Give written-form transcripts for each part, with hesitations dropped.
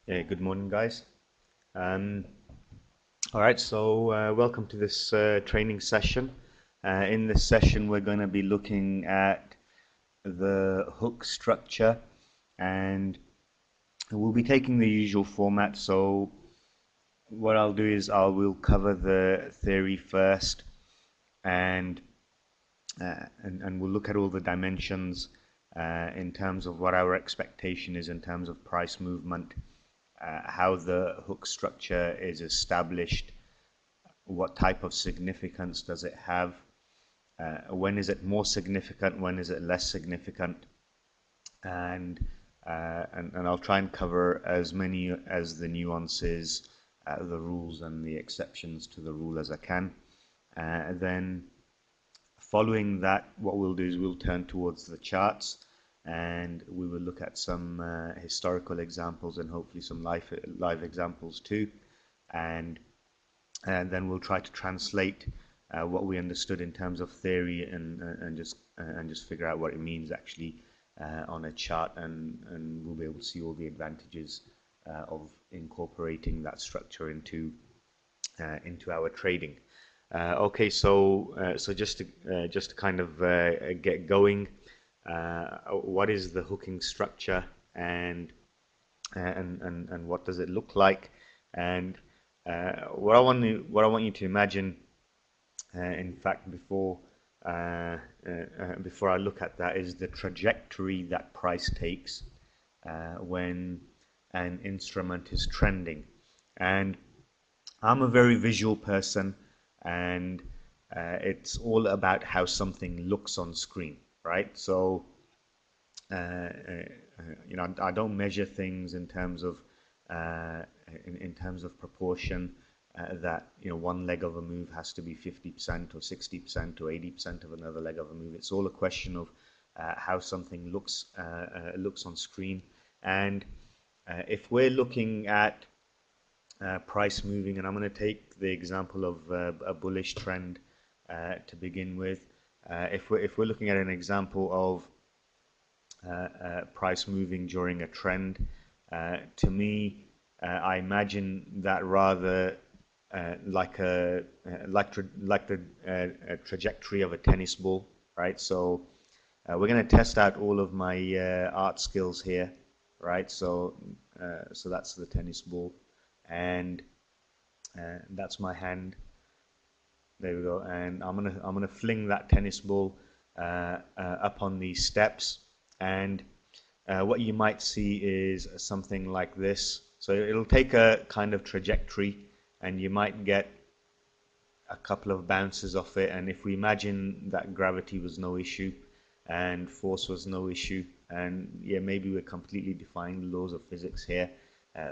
Good morning, guys. Um, all right, so welcome to this training session. In this session, we're going to be looking at the hook structure, and we'll be taking the usual format. So what I'll do is we'll cover the theory first, and we'll look at all the dimensions in terms of what our expectation is in terms of price movement. How the hook structure is established, what type of significance does it have, when is it more significant, when is it less significant, and I'll try and cover as many as the nuances, the rules and the exceptions to the rule as I can. Then following that, what we'll do is we'll turn towards the charts, and we will look at some historical examples and hopefully some live examples too, and then we'll try to translate what we understood in terms of theory and just figure out what it means actually on a chart, and we'll be able to see all the advantages of incorporating that structure into our trading. Okay, so just to kind of get going. What is the hooking structure, and what does it look like? And what I want you to imagine, in fact, before I look at that, is the trajectory that price takes when an instrument is trending. And I'm a very visual person, and it's all about how something looks on screen. Right, so I don't measure things in terms of in terms of proportion, that one leg of a move has to be 50% or 60% or 80% of another leg of a move. It's all a question of how something looks on screen. And if we're looking at price moving, and I'm going to take the example of a bullish trend to begin with. If we're looking at an example of price moving during a trend, to me, I imagine that rather like the trajectory of a tennis ball, right? So we're going to test out all of my art skills here, right? So that's the tennis ball, and that's my hand. There we go, and I'm gonna fling that tennis ball up on these steps, and what you might see is something like this. So it'll take a kind of trajectory, and you might get a couple of bounces off it. And if we imagine that gravity was no issue and force was no issue, and yeah, maybe we're completely defying the laws of physics here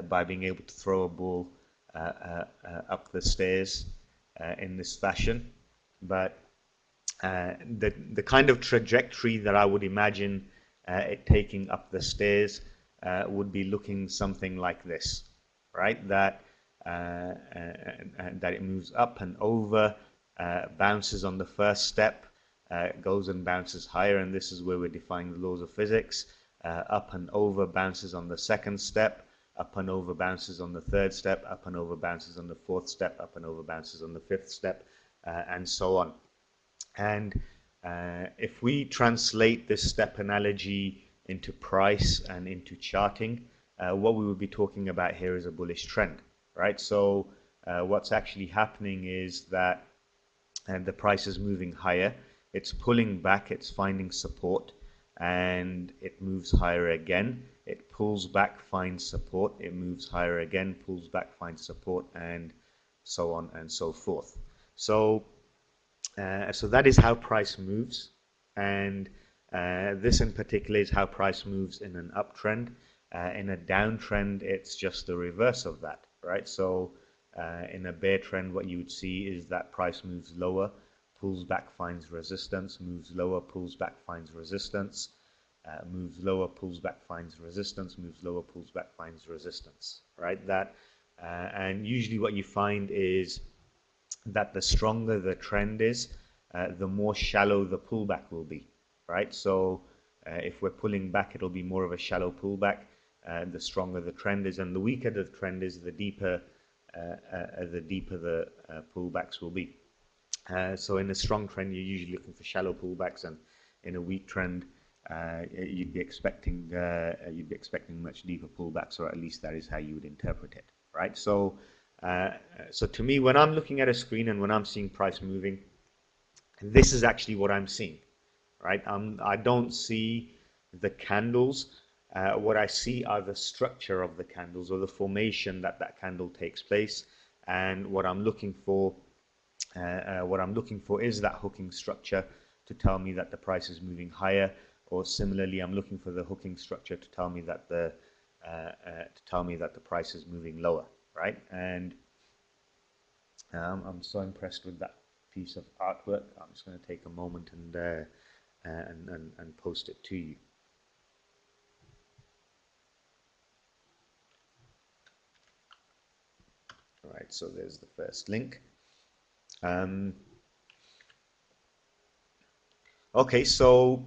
by being able to throw a ball up the stairs in this fashion. But the kind of trajectory that I would imagine it taking up the stairs would be looking something like this, right? That it moves up and over, bounces on the first step, goes and bounces higher, and this is where we're defying the laws of physics. Up and over, bounces on the second step, up and over, bounces on the third step, up and over, bounces on the fourth step, up and over, bounces on the fifth step, and so on. And if we translate this step analogy into price and into charting, what we would be talking about here is a bullish trend, right? So what's actually happening is that the price is moving higher, it's pulling back, it's finding support, and it moves higher again. It pulls back, finds support, it moves higher again, pulls back, finds support, and so on and so forth. So that is how price moves, and this in particular is how price moves in an uptrend. In a downtrend, it's just the reverse of that, right? So in a bear trend, what you would see is that price moves lower, pulls back, finds resistance, moves lower, pulls back, finds resistance, moves lower, pulls back, finds resistance, moves lower, pulls back, finds resistance, right? And usually what you find is that the stronger the trend is, the more shallow the pullback will be, right? So if we're pulling back, it'll be more of a shallow pullback. the stronger the trend is, and the weaker the trend is, the deeper the pullbacks will be. So in a strong trend, you're usually looking for shallow pullbacks, and in a weak trend, you'd be expecting much deeper pullbacks, or at least that is how you would interpret it, right? So, so to me, when I'm looking at a screen and when I'm seeing price moving, this is actually what I'm seeing, right? I don't see the candles. What I see are the structure of the candles, or the formation that candle takes place, and what I'm looking for is that hooking structure to tell me that the price is moving higher, or similarly, I'm looking for the hooking structure to tell me that the price is moving lower, right? And I'm so impressed with that piece of artwork. I'm just going to take a moment and post it to you. All right, so there's the first link. Okay, so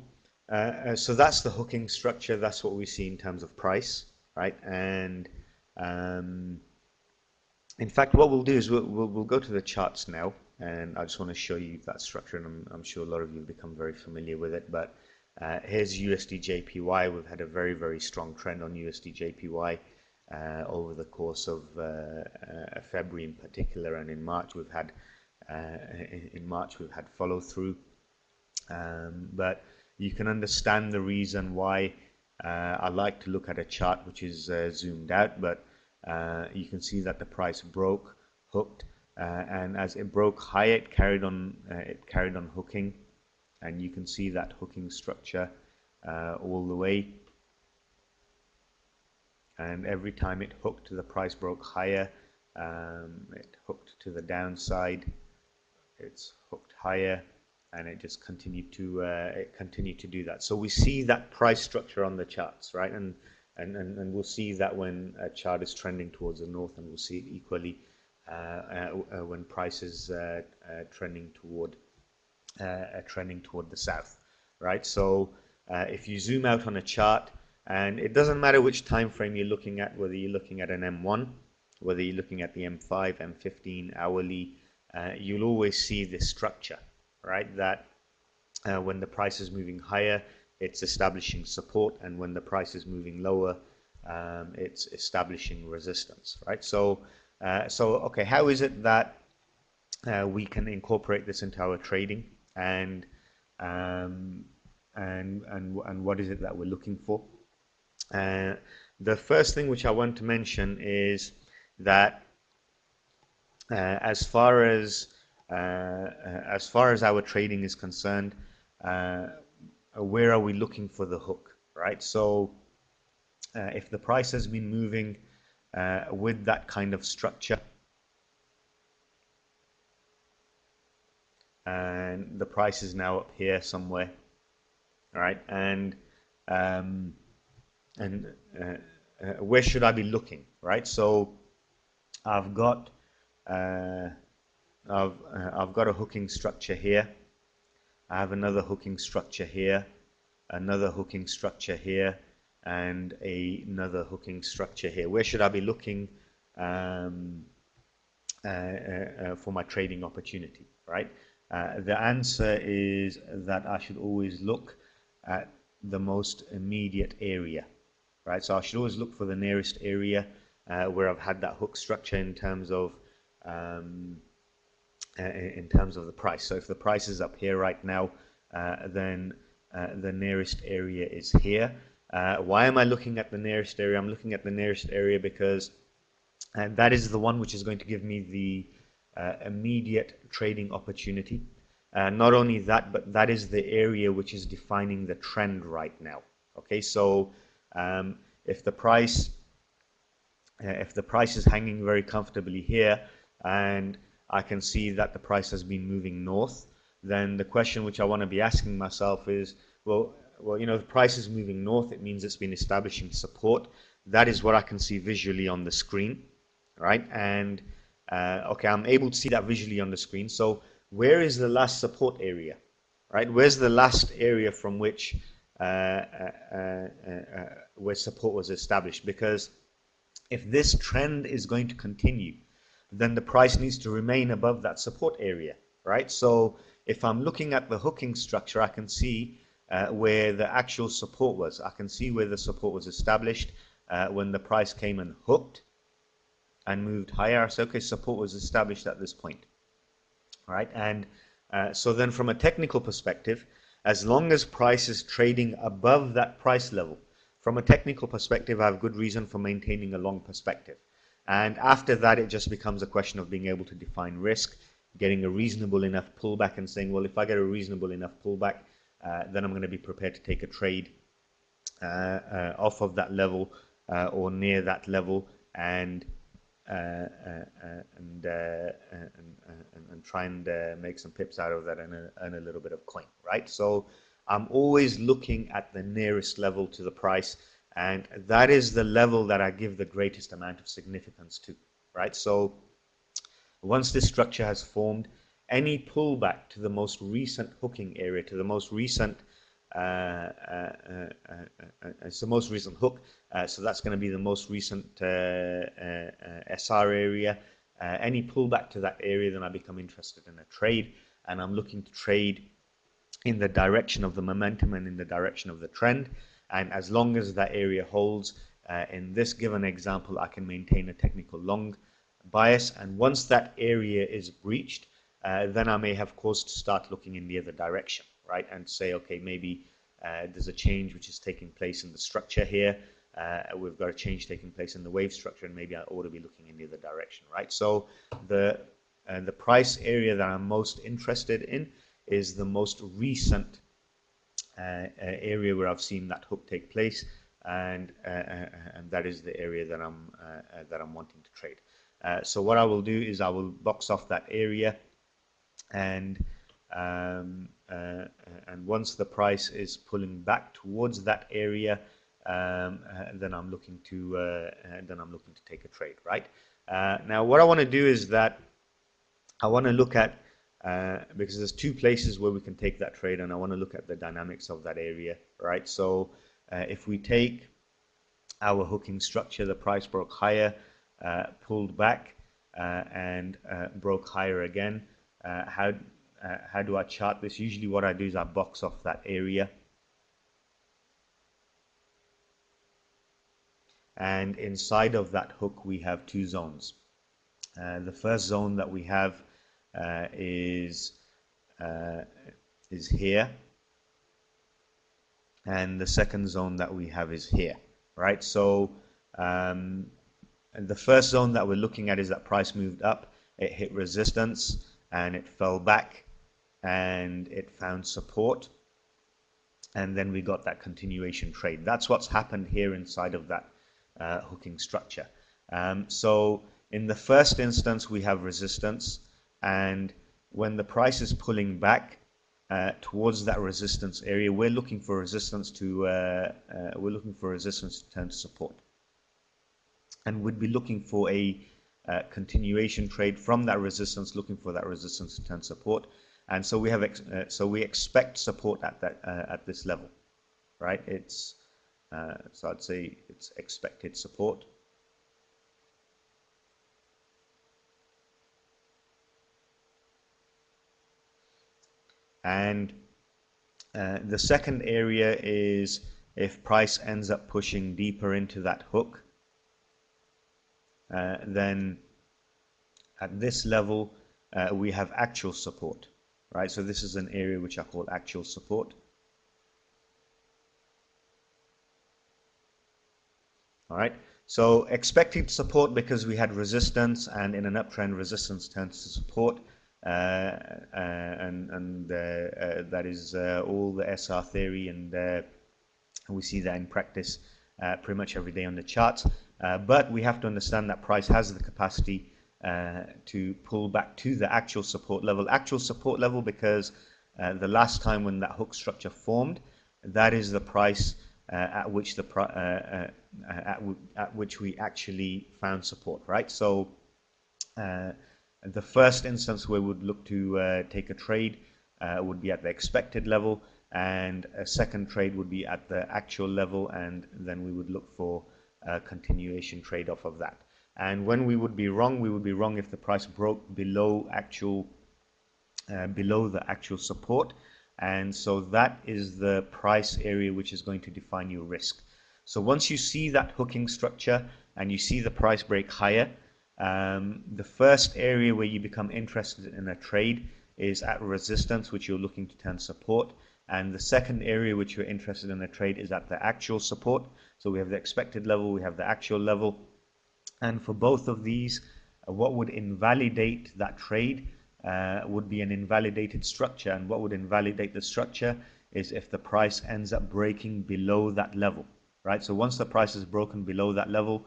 so that's the hooking structure. That's what we see in terms of price, right? And in fact, what we'll do is we'll go to the charts now, and I just want to show you that structure, and I'm sure a lot of you have become very familiar with it. But here's USD/JPY. We've had a very strong trend on USD/JPY over the course of February in particular, and in March we've had follow through. But you can understand the reason why I like to look at a chart which is zoomed out, but you can see that the price broke, hooked, and as it broke higher, it carried on hooking, and you can see that hooking structure all the way. And every time it hooked, the price broke higher. It hooked to the downside. It's hooked higher, and it just continued to do that. So we see that price structure on the charts, right? And we'll see that when a chart is trending towards the north, and we'll see it equally when price is trending toward the south, right? So if you zoom out on a chart, and it doesn't matter which time frame you're looking at, whether you're looking at an M1, whether you're looking at the M5, M15, hourly, you'll always see this structure, right? That when the price is moving higher, it's establishing support, and when the price is moving lower, it's establishing resistance, right? So, okay, how is it that we can incorporate this into our trading, and what is it that we're looking for? The first thing which I want to mention is that as far as our trading is concerned, where are we looking for the hook, right? So if the price has been moving with that kind of structure, and the price is now up here somewhere, all right, and where should I be looking, right? So I've got a hooking structure here. I have another hooking structure here, another hooking structure here, and another hooking structure here. Where should I be looking for my trading opportunity, right? The answer is that I should always look at the most immediate area, right? So I should always look for the nearest area where I've had that hook structure in terms of the price. So if the price is up here right now, then the nearest area is here. Why am I looking at the nearest area? I'm looking at the nearest area because that is the one which is going to give me the immediate trading opportunity. Not only that, but that is the area which is defining the trend right now. Okay, so if the price is hanging very comfortably here, and I can see that the price has been moving north, then the question which I want to be asking myself is, well, you know, the price is moving north. It means it's been establishing support. That is what I can see visually on the screen, right? And okay, I'm able to see that visually on the screen. So where is the last support area, right? Where's the last area from which where support was established, because if this trend is going to continue, then the price needs to remain above that support area, right? So if I'm looking at the hooking structure, I can see where the actual support was. I can see where the support was established when the price came and hooked and moved higher. So okay, support was established at this point, right? And so then from a technical perspective, as long as price is trading above that price level, from a technical perspective, I have good reason for maintaining a long perspective. And after that, it just becomes a question of being able to define risk, getting a reasonable enough pullback and saying, well, if I get a reasonable enough pullback, then I'm going to be prepared to take a trade off of that level or near that level, and try and make some pips out of that and earn a little bit of coin, right? So I'm always looking at the nearest level to the price, and that is the level that I give the greatest amount of significance to, right? So once this structure has formed, any pullback to the most recent hooking area, to the most recent it's the most recent hook, so that's going to be the most recent SR area. Any pullback to that area, then I become interested in a trade, and I'm looking to trade in the direction of the momentum and in the direction of the trend. And as long as that area holds, in this given example, I can maintain a technical long bias. And once that area is breached, then I may have cause to start looking in the other direction, right? And say, okay, maybe there's a change which is taking place in the structure here. We've got a change taking place in the wave structure, and maybe I ought to be looking in the other direction, right? So the price area that I'm most interested in is the most recent area where I've seen that hook take place, and that is the area that I'm wanting to trade. So what I will do is I will box off that area, and once the price is pulling back towards that area, then I'm looking to take a trade, right? Now, what I want to do is that I want to look at because there's two places where we can take that trade, and I want to look at the dynamics of that area, right? So if we take our hooking structure, the price broke higher, pulled back, and broke higher again. How do I chart this? Usually what I do is I box off that area, and inside of that hook we have two zones. The first zone that we have is here, and the second zone that we have is here, right? So the first zone that we're looking at is that price moved up, it hit resistance, and it fell back, and it found support, and then we got that continuation trade. That's what's happened here inside of that hooking structure. So in the first instance, we have resistance, and when the price is pulling back towards that resistance area, we're looking for resistance to turn to support, and we'd be looking for a continuation trade from that resistance, looking for that resistance to turn support. And so we have we expect support at this level, right? It's so I'd say it's expected support. And the second area is if price ends up pushing deeper into that hook, then at this level we have actual support, right? So this is an area which I call actual support. All right, so expected support because we had resistance, and in an uptrend resistance turns to support, that is all the SR theory, and we see that in practice pretty much every day on the charts. But we have to understand that price has the capacity to pull back to the actual support level, because the last time when that hook structure formed, that is the price at which we actually found support, right? So the first instance where we would look to take a trade would be at the expected level, and a second trade would be at the actual level, and then we would look for a continuation trade off of that. And when we would be wrong if the price broke below the actual support, and so that is the price area which is going to define your risk. So once you see that hooking structure and you see the price break higher, the first area where you become interested in a trade is at resistance, which you're looking to turn support, and the second area which you're interested in a trade is at the actual support. So we have the expected level, we have the actual level, and for both of these, what would invalidate that trade would be an invalidated structure. And what would invalidate the structure is if the price ends up breaking below that level, right? So once the price is broken below that level,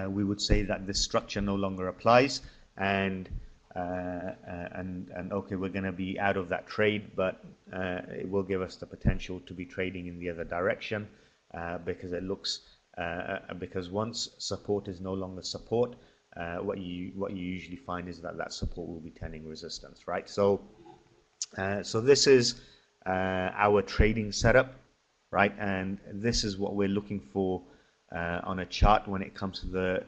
we would say that this structure no longer applies, and okay, we're going to be out of that trade, but it will give us the potential to be trading in the other direction, because it looks because once support is no longer support, what you usually find is that support will be turning resistance, right? So this is our trading setup, right? And this is what we're looking for on a chart when it comes to the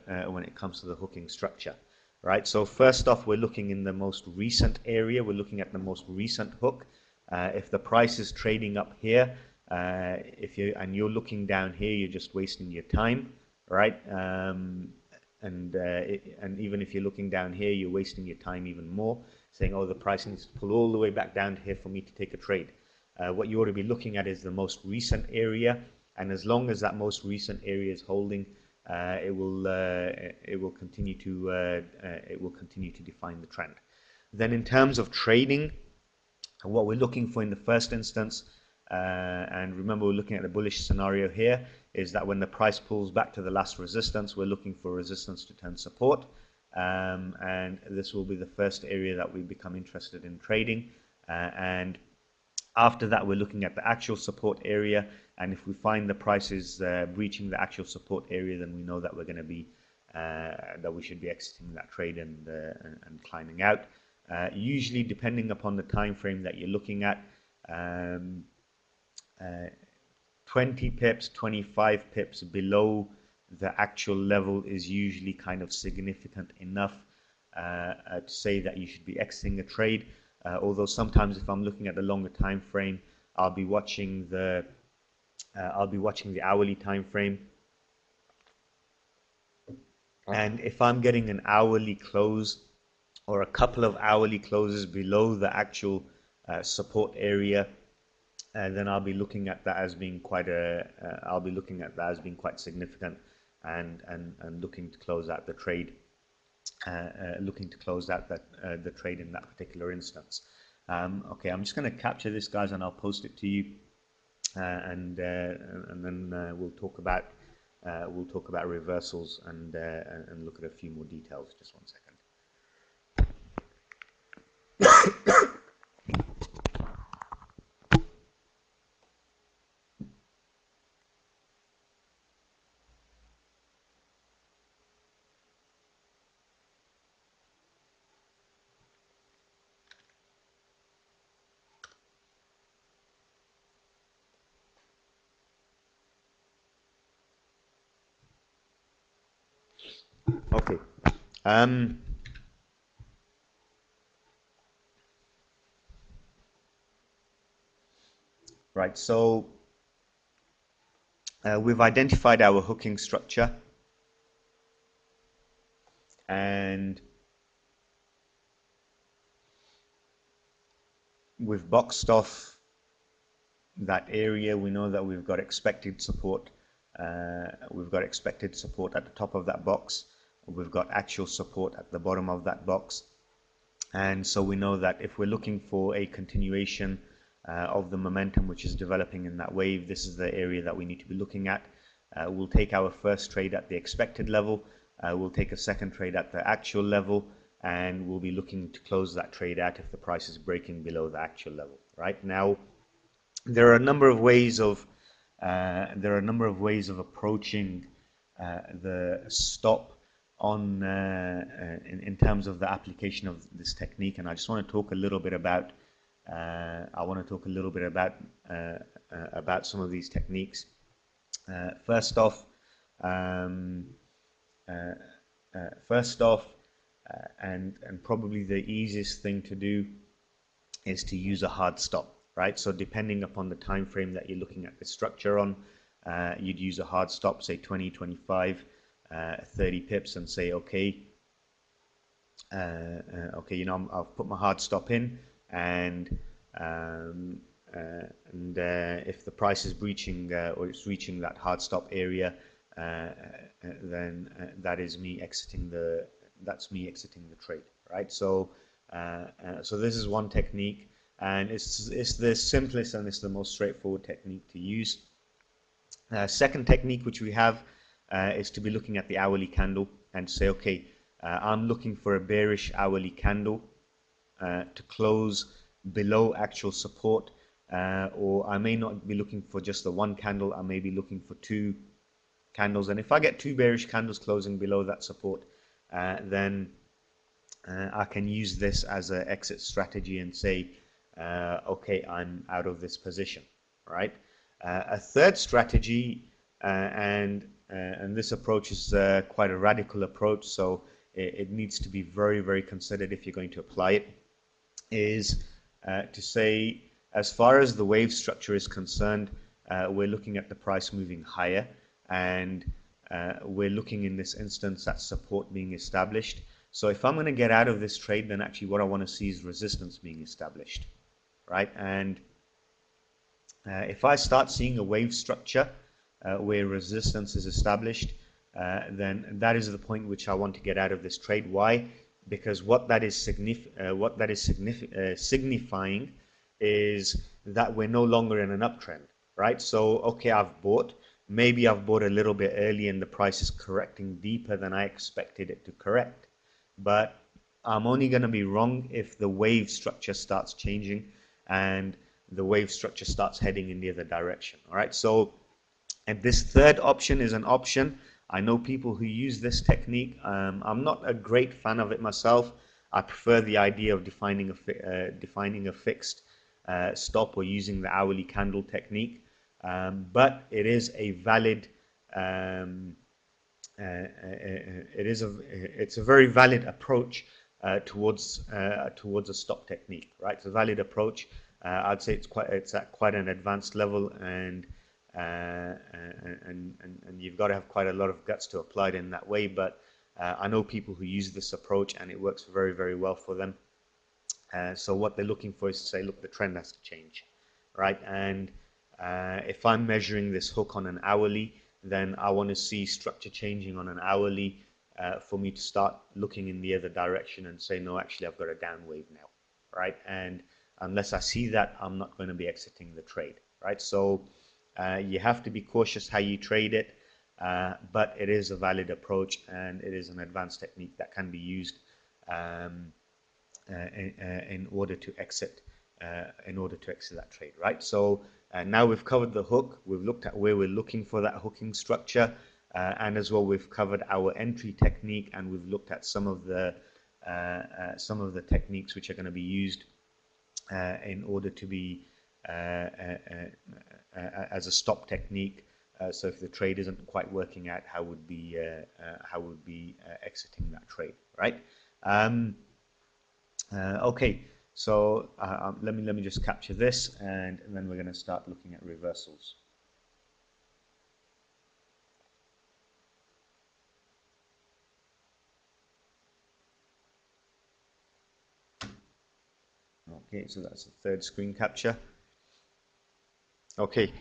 hooking structure, right? So first off, we're looking in the most recent area. We're looking at the most recent hook. If the price is trading up here, you're looking down here, you're just wasting your time, right? And even if you're looking down here, you're wasting your time even more, saying, oh, the price needs to pull all the way back down here for me to take a trade. What you ought to be looking at is the most recent area, and as long as that most recent area is holding, it will continue to define the trend. Then in terms of trading, what we're looking for in the first instance, and remember we're looking at the bullish scenario here, is that when the price pulls back to the last resistance, we're looking for resistance to turn support, and this will be the first area that we become interested in trading, and after that we're looking at the actual support area, and if we find the price is breaching the actual support area, then we know that we're going to be that we should be exiting that trade and climbing out. Usually, depending upon the time frame that you're looking at, 20 pips, 25 pips below the actual level is usually kind of significant enough to say that you should be exiting a trade. Although sometimes if I'm looking at the longer time frame, I'll be watching the hourly time frame, and if I'm getting an hourly close or a couple of hourly closes below the actual support area, then I'll be looking at that as being quite significant, and looking to close out the trade, the trade in that particular instance. Okay, I'm just going to capture this, guys, and I'll post it to you, and then we'll talk about reversals and look at a few more details. Just 1 second. Okay. Right, so we've identified our hooking structure, and we've boxed off that area. We know that we've got expected support. We've got expected support at the top of that box. We've got actual support at the bottom of that box. And so we know that if we're looking for a continuation of the momentum which is developing in that wave, this is the area that we need to be looking at. We'll take our first trade at the expected level. We'll take a second trade at the actual level, and we'll be looking to close that trade out if the price is breaking below the actual level. Right now, there are a number of ways of approaching the stop on in terms of the application of this technique, and I just want to talk a little bit about I want to talk a little bit about some of these techniques. First off, um, uh, first off, and probably the easiest thing to do is to use a hard stop, right? So depending upon the time frame that you're looking at the structure on, you'd use a hard stop, say 20, 25, 30 pips, and say, okay, okay, I've put my hard stop in, and um, if the price is breaching or it's reaching that hard stop area, then that's me exiting the trade, right? So this is one technique, and it's the simplest and it's the most straightforward technique to use. Second technique which we have is to be looking at the hourly candle and say, okay, I'm looking for a bearish hourly candle to close below actual support, or I may not be looking for just the one candle, I may be looking for two candles. And if I get two bearish candles closing below that support, then I can use this as an exit strategy and say, okay, I'm out of this position, right? A third strategy, and this approach is quite a radical approach, so it needs to be very, very considered if you're going to apply it, is to say, as far as the wave structure is concerned, we're looking at the price moving higher, and we're looking in this instance at support being established. So if I'm going to get out of this trade, then actually what I want to see is resistance being established, right? And if I start seeing a wave structure where resistance is established, then that is the point which I want to get out of this trade. Why? Because what that is signifying is that we're no longer in an uptrend, right? So, okay, maybe I've bought a little bit early and the price is correcting deeper than I expected it to correct. But I'm only going to be wrong if the wave structure starts changing and the wave structure starts heading in the other direction. All right, so and this third option is an option. I know people who use this technique. I'm not a great fan of it myself. I prefer the idea of defining a fixed stop or using the hourly candle technique. But it is a valid it's a very valid approach towards a stop technique, right? It's a valid approach. I'd say it's at quite an advanced level, and you've got to have quite a lot of guts to apply it in that way. But I know people who use this approach, and it works very, very well for them. So what they're looking for is to say, look, the trend has to change, right? And if I'm measuring this hook on an hourly, then I want to see structure changing on an hourly for me to start looking in the other direction and say, no, actually, I've got a down wave now, right? And unless I see that, I'm not going to be exiting the trade, right? So you have to be cautious how you trade it, but it is a valid approach and it is an advanced technique that can be used in order to exit that trade, right? So now we've covered the hook, we've looked at where we're looking for that hooking structure, and as well we've covered our entry technique, and we've looked at some of the techniques which are going to be used in order to be as a stop technique. So if the trade isn't quite working out, how would be exiting that trade, right? Okay, so let me just capture this, and then we're going to start looking at reversals. Okay, so that's the third screen capture. Okay.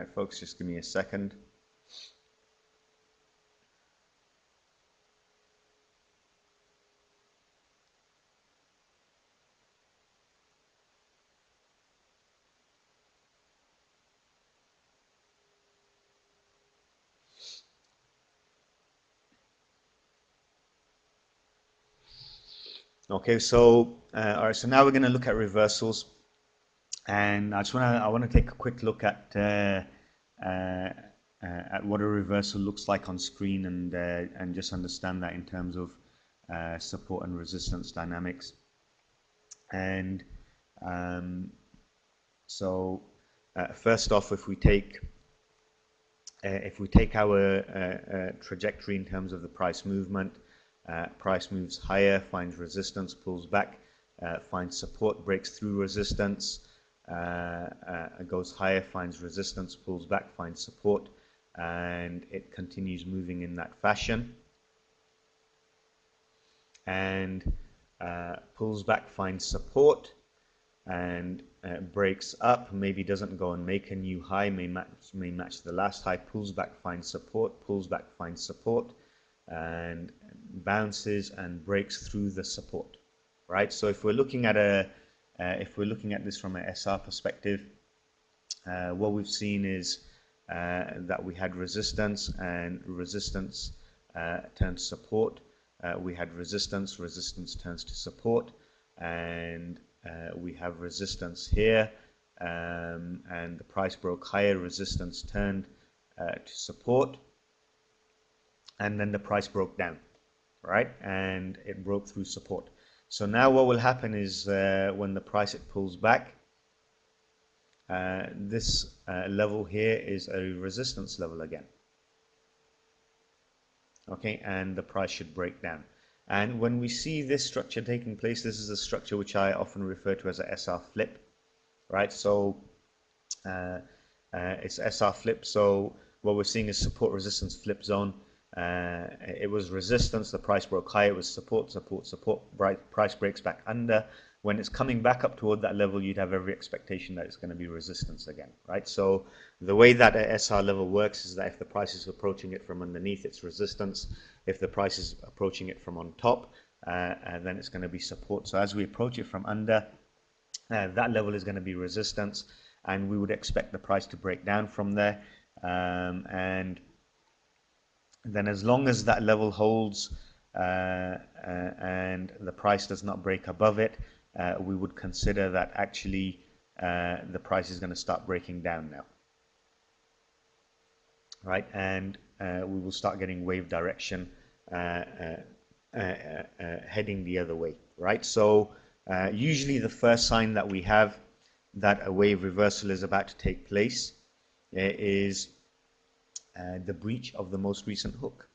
All right, folks, just give me a second. Okay, so all right, so now we're going to look at reversals, and I want to take a quick look at what a reversal looks like on screen, and just understand that in terms of support and resistance dynamics. And so first off, if we take our trajectory in terms of the price movement, price moves higher, finds resistance, pulls back, finds support, breaks through resistance, goes higher, finds resistance, pulls back, finds support, and it continues moving in that fashion. And pulls back, finds support, and breaks up, maybe doesn't go and make a new high, may match the last high, pulls back, finds support, pulls back, finds support, and bounces and breaks through the support. Right. So if we're looking at this from an SR perspective, what we've seen is that we had resistance, and resistance turns support. We had resistance turns to support, and we have resistance here, and the price broke higher, resistance turned to support, and then the price broke down, right? And it broke through support. So now what will happen is when the price pulls back, this level here is a resistance level again. Okay, and the price should break down. And when we see this structure taking place, this is a structure which I often refer to as a SR flip, right? So it's SR flip. So what we're seeing is support, resistance, flip zone. It was resistance, the price broke high. It was support, support, support. Price breaks back under. When it's coming back up toward that level, you'd have every expectation that it's going to be resistance again, right? So the way that a SR level works is that if the price is approaching it from underneath, it's resistance. If the price is approaching it from on top, then it's going to be support. So as we approach it from under, that level is going to be resistance, and we would expect the price to break down from there. And then as long as that level holds and the price does not break above it, we would consider that actually the price is going to start breaking down now, right? And we will start getting wave direction heading the other way, right? So usually the first sign that we have that a wave reversal is about to take place is the breach of the most recent hook,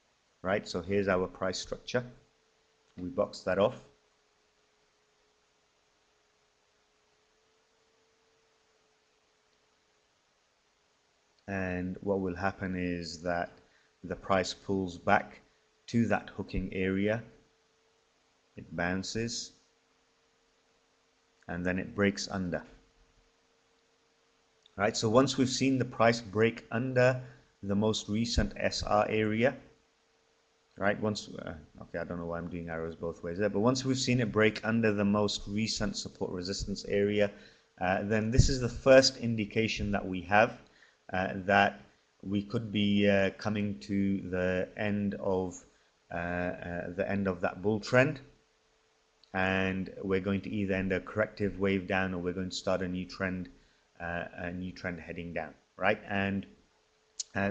right? So here's our price structure. We box that off. And what will happen is that the price pulls back to that hooking area, it bounces, and then it breaks under. Right, so once we've seen the price break under the most recent SR area, right, okay, I don't know why I'm doing arrows both ways there, but once we've seen it break under the most recent support resistance area, then this is the first indication that we have that we could be coming to the end of that bull trend, and we're going to either end a corrective wave down, or we're going to start a new trend heading down, right? And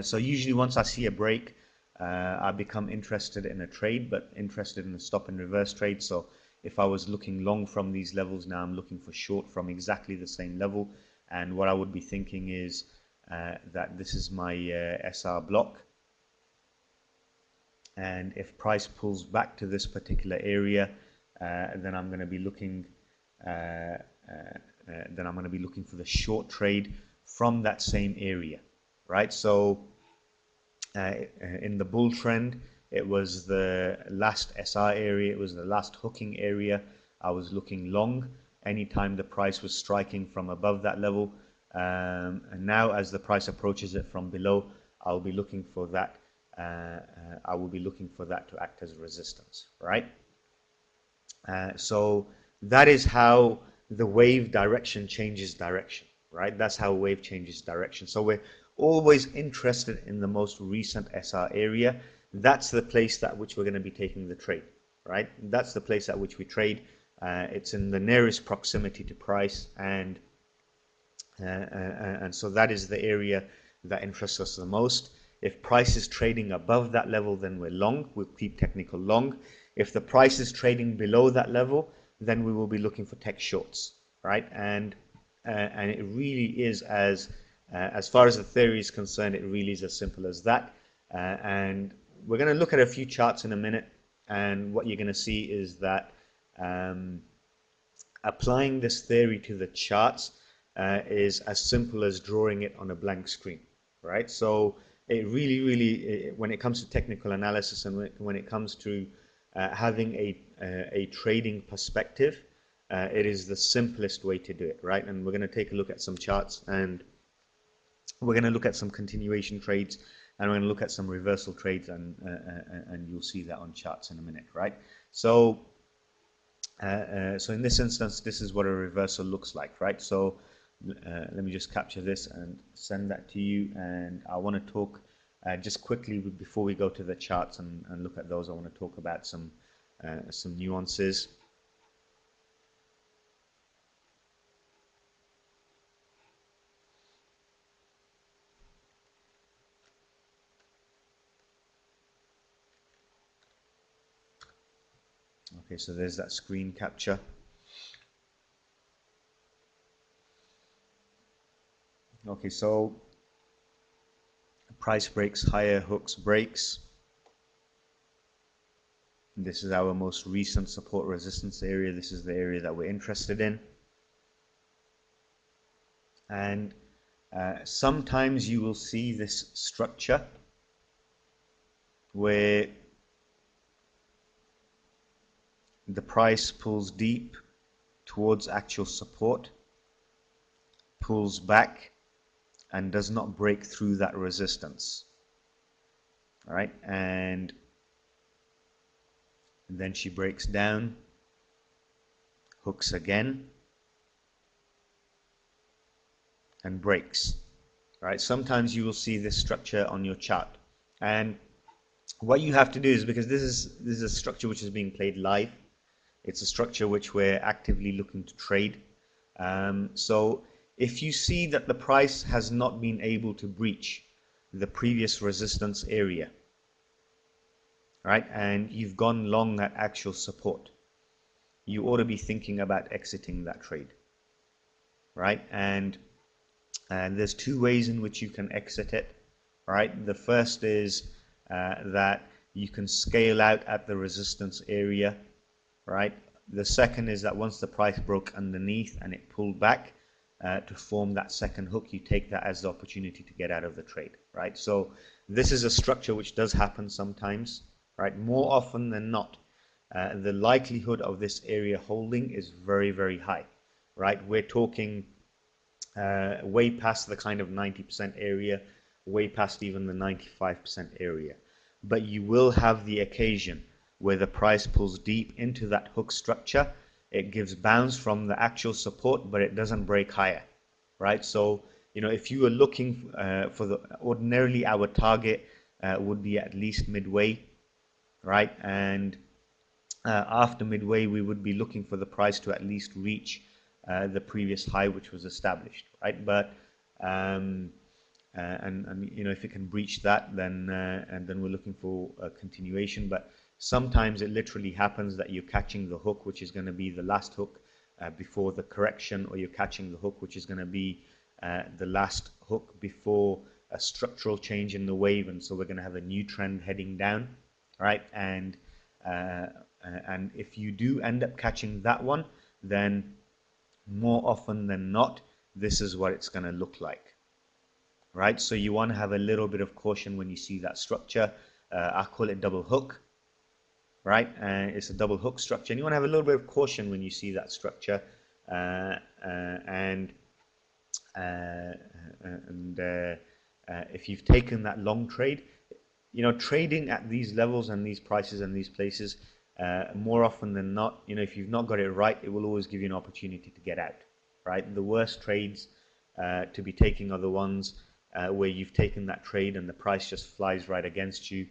so usually once I see a break, I become interested in a trade, but interested in a stop and reverse trade. So if I was looking long from these levels, now I'm looking for short from exactly the same level. And what I would be thinking is that this is my SR block, and if price pulls back to this particular area, then I'm going to be looking for the short trade from that same area, right? So in the bull trend, it was the last SR area, it was the last hooking area. I was looking long anytime the price was striking from above that level. And now as the price approaches it from below, I'll be looking for that. I will be looking for that to act as resistance, right? So that is how the wave direction changes direction, right? That's how a wave changes direction. So we're always interested in the most recent SR area. That's the place at which we're going to be taking the trade, right? That's the place at which we trade. It's in the nearest proximity to price, and so that is the area that interests us the most. If price is trading above that level, then we're long. We'll keep technical long. If the price is trading below that level, then we will be looking for tech shorts, right? And it really is as far as the theory is concerned, it really is as simple as that. And we're going to look at a few charts in a minute, and what you're going to see is that applying this theory to the charts is as simple as drawing it on a blank screen, right? So it really, when it comes to technical analysis and when it comes to having a trading perspective, it is the simplest way to do it, right? And we're going to take a look at some charts, and we're going to look at some continuation trades, and we're going to look at some reversal trades, and you'll see that on charts in a minute, right? So so in this instance, this is what a reversal looks like, right? So let me just capture this and send that to you. And I want to talk just quickly before we go to the charts and look at those. I want to talk about some nuances. Okay, so there's that screen capture. Okay, so price breaks higher, hooks breaks. This is our most recent support resistance area. This is the area that we're interested in. And sometimes you will see this structure where the price pulls deep towards actual support, pulls back, and does not break through that resistance. All right, and then she breaks down, hooks again, and breaks. All right, sometimes you will see this structure on your chart, and what you have to do is, because this is a structure which is being played live, it's a structure which we're actively looking to trade. So if you see that the price has not been able to breach the previous resistance area, right, and you've gone long at actual support, you ought to be thinking about exiting that trade, right? And there's two ways in which you can exit it, right? The first is that you can scale out at the resistance area, right? The second is that once the price broke underneath and it pulled back to form that second hook, you take that as the opportunity to get out of the trade, right? So this is a structure which does happen sometimes, right? More often than not, the likelihood of this area holding is very, very high, right? We're talking way past the kind of 90% area, way past even the 95% area. But you will have the occasion where the price pulls deep into that hook structure. It gives bounce from the actual support, but it doesn't break higher, right? So, you know, if you are looking for the, ordinarily our target would be at least midway, right? And after midway, we would be looking for the price to at least reach the previous high which was established, right? But and you know, if it can breach that, then and then we're looking for a continuation. But sometimes it literally happens that you're catching the hook, which is going to be the last hook before the correction, or you're catching the hook, which is going to be the last hook before a structural change in the wave, and so we're going to have a new trend heading down, right? And if you do end up catching that one, then more often than not, this is what it's going to look like, right? So you want to have a little bit of caution when you see that structure. I call it double hook, right? It's a double hook structure, and you want to have a little bit of caution when you see that structure. And and if you've taken that long trade, trading at these levels and these prices and these places, more often than not, if you've not got it right, it will always give you an opportunity to get out, right? The worst trades to be taking are the ones where you've taken that trade and the price just flies right against you,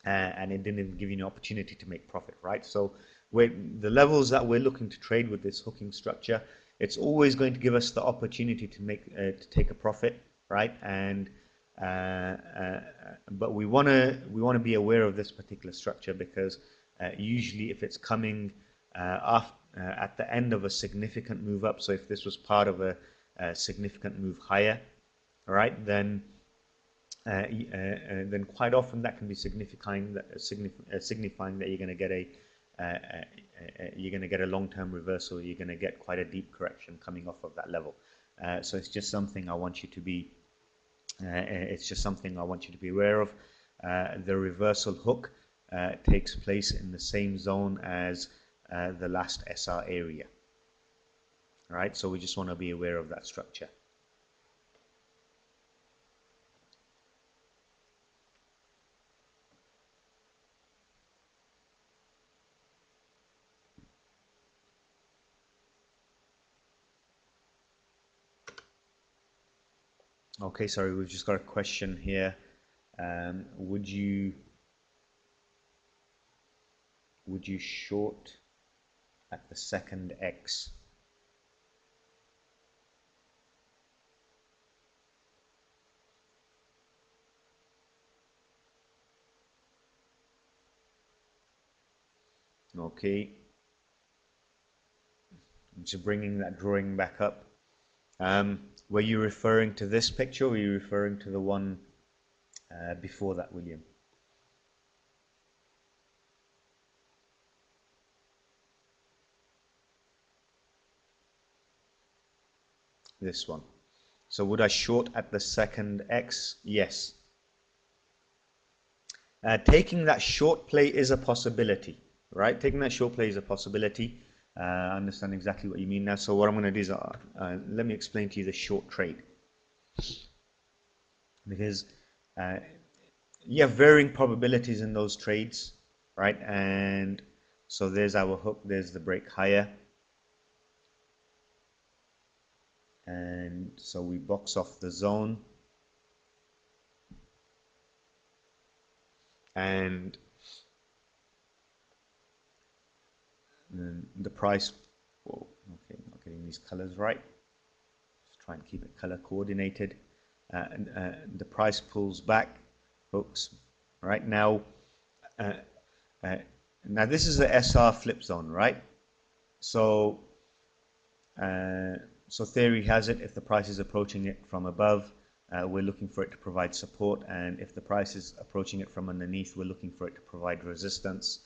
and it didn't give you an opportunity to make profit, right? So the levels that we're looking to trade with this hooking structure, it's always going to give us the opportunity to take a profit, right? And but we want to be aware of this particular structure, because usually if it's coming at the end of a significant move up, so if this was part of a significant move higher, all right, then quite often that can be signifying that you're going to get a long-term reversal. You're going to get quite a deep correction coming off of that level. So it's just something I want you to be. It's just something I want you to be aware of. The reversal hook takes place in the same zone as the last SR area. All right, so we just want to be aware of that structure. Okay, sorry, we've just got a question here. Would you short at the second X? Okay, I'm just bringing that drawing back up. Were you referring to this picture, or were you referring to the one before that, William? This one. So would I short at the second X? Yes. Taking that short play is a possibility, right? Taking that short play is a possibility. I understand exactly what you mean now. So what I'm going to do is let me explain to you the short trade, because you have varying probabilities in those trades, right? And so there's our hook, there's the break higher, and so we box off the zone, and the price, whoa, okay, not getting these colors right, just try and keep it color coordinated, and the price pulls back, hooks, right? Now this is the SR flip zone, right? So so theory has it, if the price is approaching it from above, we're looking for it to provide support, and if the price is approaching it from underneath, we're looking for it to provide resistance.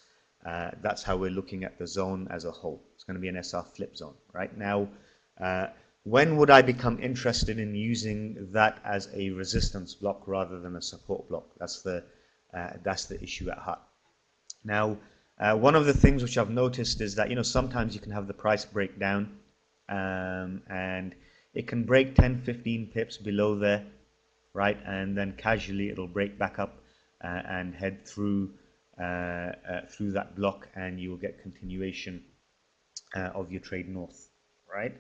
That's how we're looking at the zone as a whole. It's going to be an SR flip zone. Right now, when would I become interested in using that as a resistance block rather than a support block? That's the issue at heart. Now, one of the things which I've noticed is that sometimes you can have the price break down, and it can break 10-15 pips below there, right? And then casually it'll break back up and head through that block, and you will get continuation of your trade north, right?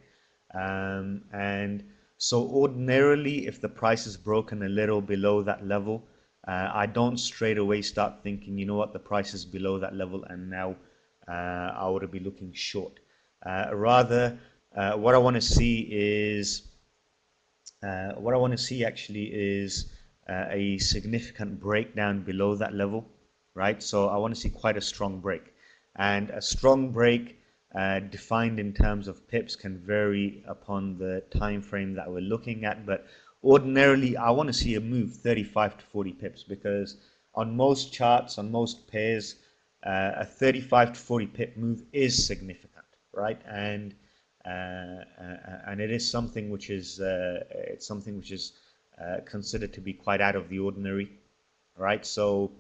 And so ordinarily, if the price is broken a little below that level, I don't straight away start thinking, you know what, the price is below that level and now I ought to be looking short. Rather, what I want to see is actually is a significant breakdown below that level, right? So I want to see quite a strong break, and a strong break defined in terms of pips can vary upon the time frame that we're looking at, but ordinarily I want to see a move 35 to 40 pips, because on most charts, on most pairs, a 35 to 40 pip move is significant, right? And it is something which is considered to be quite out of the ordinary, right? So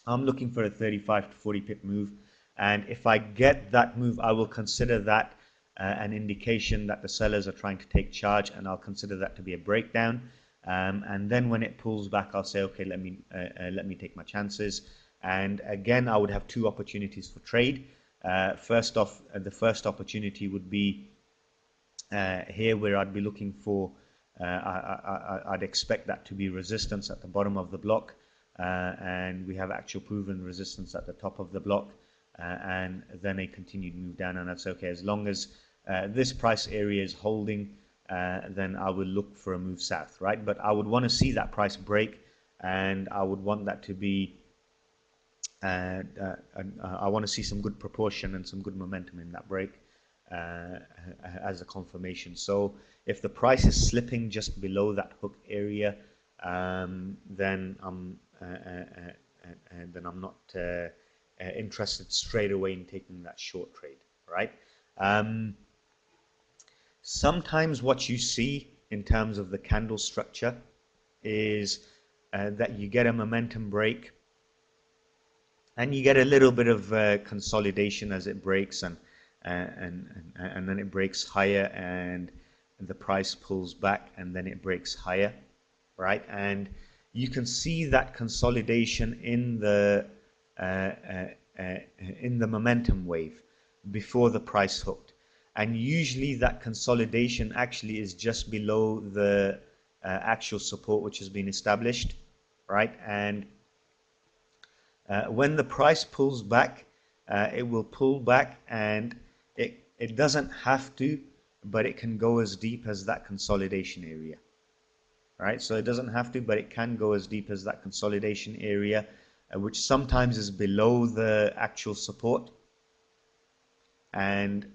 I'm looking for a 35 to 40 pip move, and if I get that move, I will consider that an indication that the sellers are trying to take charge, and I'll consider that to be a breakdown. And then when it pulls back, I'll say, okay, let me take my chances. And again, I would have two opportunities for trade. First off, the first opportunity would be here, where I'd be looking for, I'd expect that to be resistance at the bottom of the block, and we have actual proven resistance at the top of the block, and then a continued move down. And I'd say, okay, as long as this price area is holding, then I will look for a move south, right? But I would want to see that price break, and I would want that to be I want to see some good proportion and some good momentum in that break as a confirmation. So if the price is slipping just below that hook area, then I'm not interested straight away in taking that short trade, right? Sometimes what you see in terms of the candle structure is that you get a momentum break, and you get a little bit of consolidation as it breaks, and then it breaks higher, and the price pulls back, and then it breaks higher, right? And you can see that consolidation in the momentum wave before the price hooked, and usually that consolidation actually is just below the actual support which has been established, right? And when the price pulls back, it will pull back, and it doesn't have to, but it can go as deep as that consolidation area, right? So it doesn't have to, but it can go as deep as that consolidation area, which sometimes is below the actual support, and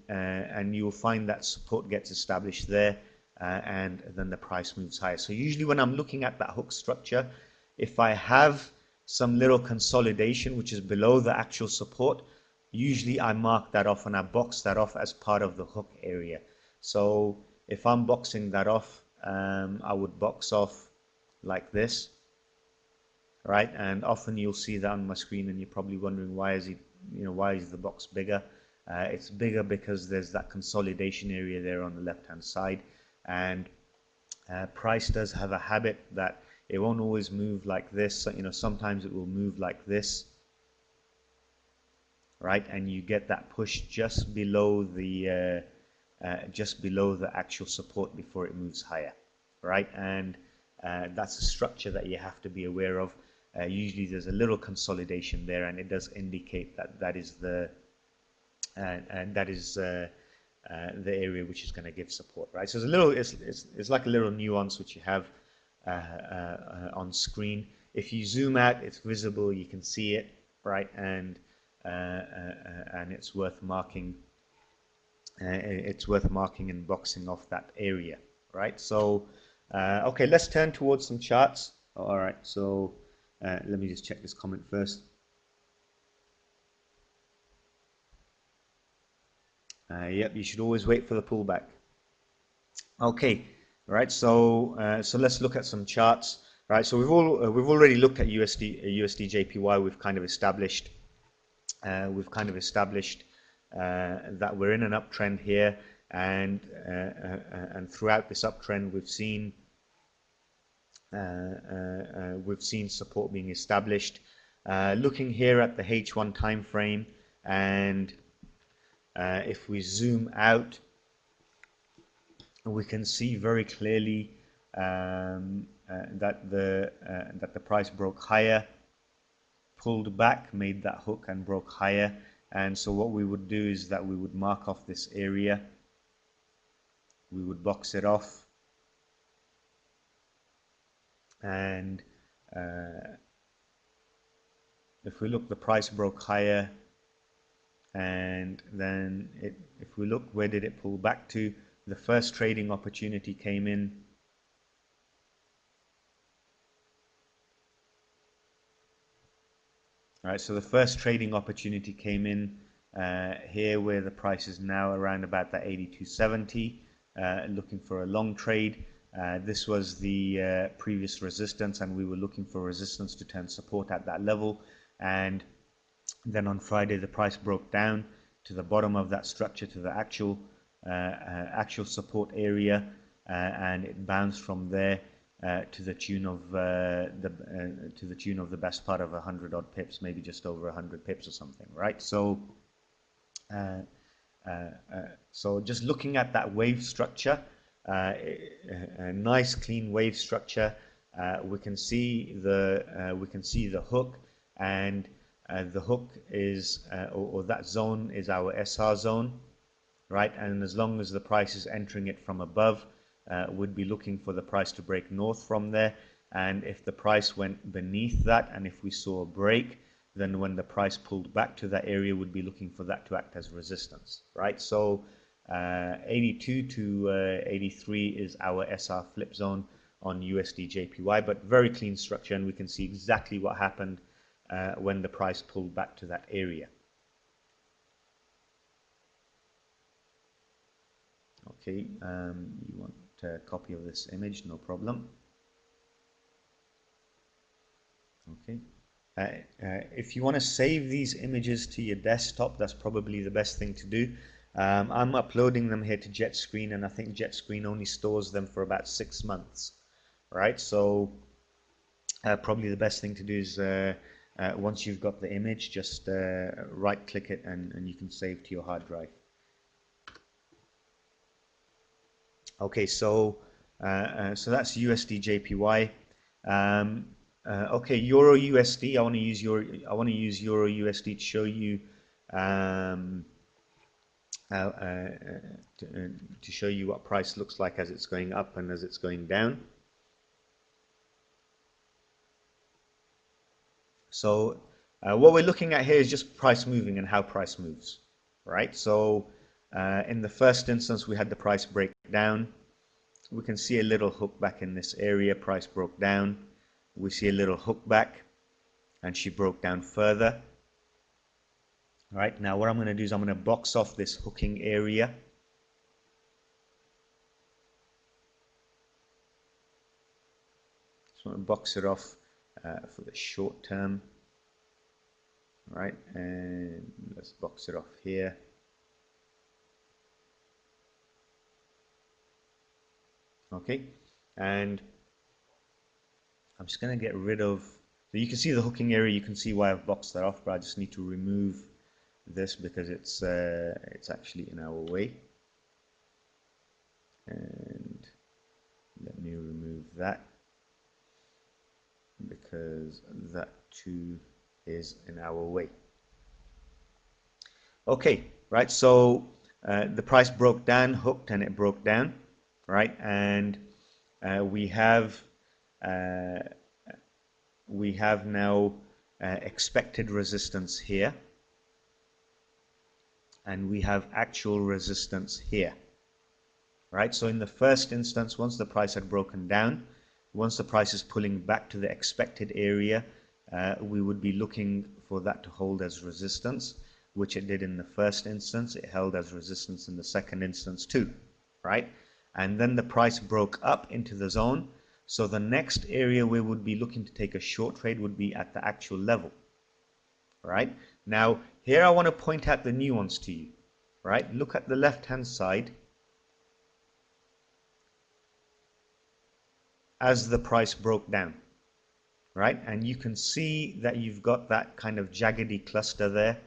you will find that support gets established there, and then the price moves higher. So usually when I'm looking at that hook structure, if I have some little consolidation which is below the actual support, usually I mark that off and I box that off as part of the hook area. So if I'm boxing that off, I would box off like this, right? And often you'll see that on my screen, and you're probably wondering, why is the box bigger? It's bigger because there's that consolidation area there on the left hand side, and price does have a habit that it won't always move like this. So, sometimes it will move like this, right? And you get that push just below the actual support before it moves higher, right? And that's a structure that you have to be aware of. Usually there's a little consolidation there, and it does indicate that is the area which is going to give support, right? So it's a little, it's like a little nuance which you have on screen. If you zoom out, it's visible, you can see it, right? And it's worth marking. It's worth marking and boxing off that area, right? So okay, let's turn towards some charts. All right, so let me just check this comment first. Yep, you should always wait for the pullback. Okay, right. So let's look at some charts. Right. So we've already looked at USD JPY. We've kind of established that we're in an uptrend here, and throughout this uptrend we've seen support being established. Looking here at the H1 time frame, and if we zoom out, we can see very clearly that the price broke higher, pulled back, made that hook, and broke higher. And so what we would do is that we would mark off this area, we would box it off, and if we look, the price broke higher, and then if we look, where did it pull back to? The first trading opportunity came in All right, so the first trading opportunity came in here, where the price is now around about that 82.70, looking for a long trade. This was the previous resistance, and we were looking for resistance to turn support at that level. And then on Friday, the price broke down to the bottom of that structure, to the actual actual support area, and it bounced from there to the tune of the best part of 100 odd pips, maybe just over 100 pips or something, right? So so just looking at that wave structure, a nice clean wave structure, we can see the hook, and the hook is or that zone is our SR zone, right? And as long as the price is entering it from above, we'd be looking for the price to break north from there. And if the price went beneath that, and if we saw a break, then when the price pulled back to that area, we'd be looking for that to act as resistance, right? So 82 to 83 is our SR flip zone on USD JPY, but very clean structure, and we can see exactly what happened when the price pulled back to that area. Okay, you want a copy of this image, no problem. Okay. If you want to save these images to your desktop, that's probably the best thing to do. I'm uploading them here to JetScreen, and I think JetScreen only stores them for about 6 months, right? So probably the best thing to do is once you've got the image, just right click it and you can save to your hard drive. Okay, so that's USD JPY. Okay, Euro USD. I want to use Euro USD to show you to show you what price looks like as it's going up and as it's going down. So what we're looking at here is just price moving and how price moves, right? So in the first instance, we had the price break down. We can see a little hook back in this area. Price broke down. We see a little hook back, and she broke down further. All right, now what I'm going to do is I'm going to box off this hooking area. Just want to box it off for the short term. All right, and let's box it off here. Okay, and I'm just going to get rid of, so you can see the hooking area, you can see why I've boxed that off, but I just need to remove this because it's actually in our way. And let me remove that because that too is in our way. Okay, right, so the price broke down, hooked, and it broke down, right? And we have now expected resistance here, and we have actual resistance here, right? So in the first instance, once the price had broken down, once the price is pulling back to the expected area, we would be looking for that to hold as resistance, which it did in the first instance. It held as resistance in the second instance too, right? And then the price broke up into the zone. So the next area we would be looking to take a short trade would be at the actual level, right? Now, here I want to point out the nuance to you, right? Look at the left-hand side as the price broke down, right? And you can see that you've got that kind of jaggedy cluster there,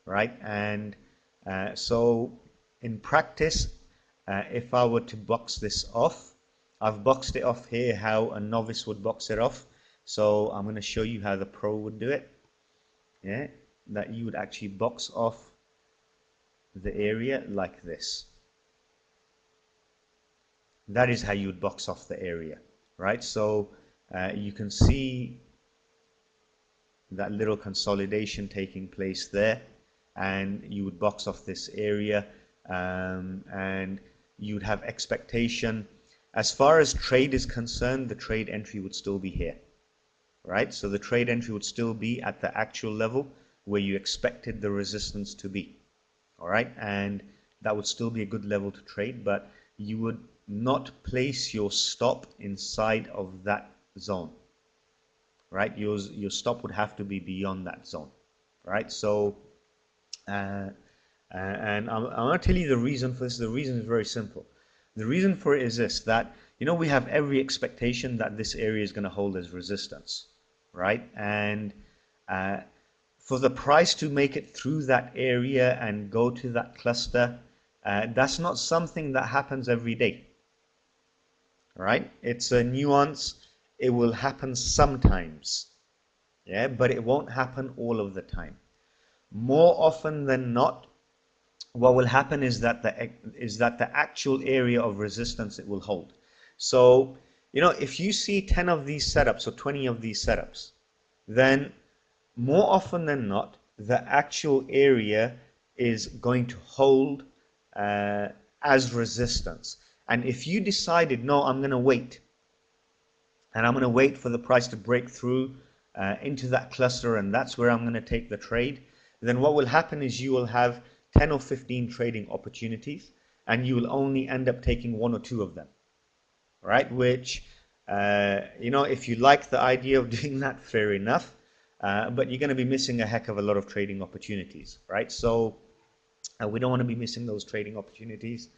right? And so in practice, if I were to box this off, I've boxed it off here how a novice would box it off. So I'm going to show you how the pro would do it. Yeah, that you would actually box off the area like this. That is how you would box off the area, right? So you can see that little consolidation taking place there, and you would box off this area, and you would have expectation. As far as trade is concerned, the trade entry would still be here, right? So the trade entry would still be at the actual level where you expected the resistance to be, all right? And that would still be a good level to trade, but you would not place your stop inside of that zone, right? Your stop would have to be beyond that zone, right? So And I'm going to tell you the reason for this. The reason is very simple. The reason for it is this, that, we have every expectation that this area is going to hold as resistance, right? And uh, for the price to make it through that area and go to that cluster, that's not something that happens every day, right? It's a nuance. It will happen sometimes, yeah, but it won't happen all of the time. More often than not, what will happen is that the actual area of resistance it will hold. So, if you see 10 of these setups or 20 of these setups, then more often than not, the actual area is going to hold uh, as resistance. And if you decided, no, I'm going to wait, and I'm going to wait for the price to break through into that cluster, and that's where I'm going to take the trade, then what will happen is you will have 10 or 15 trading opportunities, and you will only end up taking one or two of them, right? Which, if you like the idea of doing that, fair enough, but you're going to be missing a heck of a lot of trading opportunities, right? So we don't want to be missing those trading opportunities.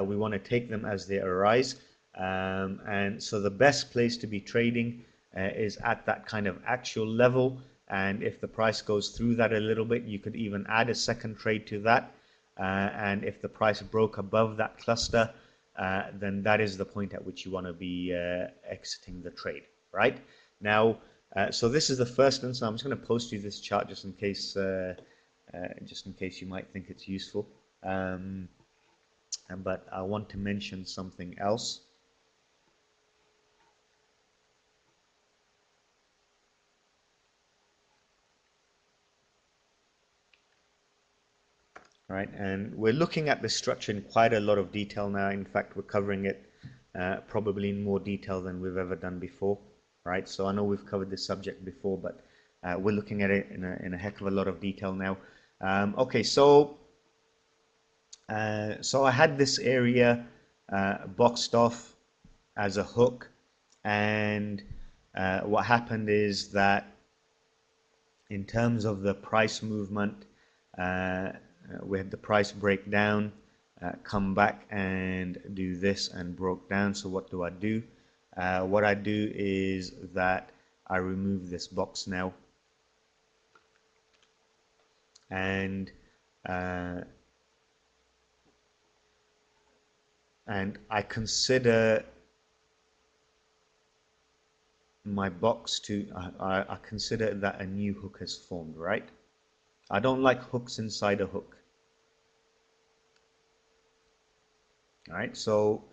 We want to take them as they arise. And so the best place to be trading is at that kind of actual level. And if the price goes through that a little bit, you could even add a second trade to that. And if the price broke above that cluster, then that is the point at which you want to be exiting the trade, right? Now, so this is the first instance. I'm just going to post you this chart just in case you might think it's useful. But I want to mention something else. Right, and we're looking at this structure in quite a lot of detail now. In fact, we're covering it probably in more detail than we've ever done before, right? So I know we've covered this subject before, but we're looking at it in a heck of a lot of detail now. Okay, so I had this area boxed off as a hook, and what happened is that in terms of the price movement, we had the price break down, come back and do this and broke down. So what do? What I do is that I remove this box now, and I consider my box to, I consider that a new hook has formed, right? I don't like hooks inside a hook. All right, so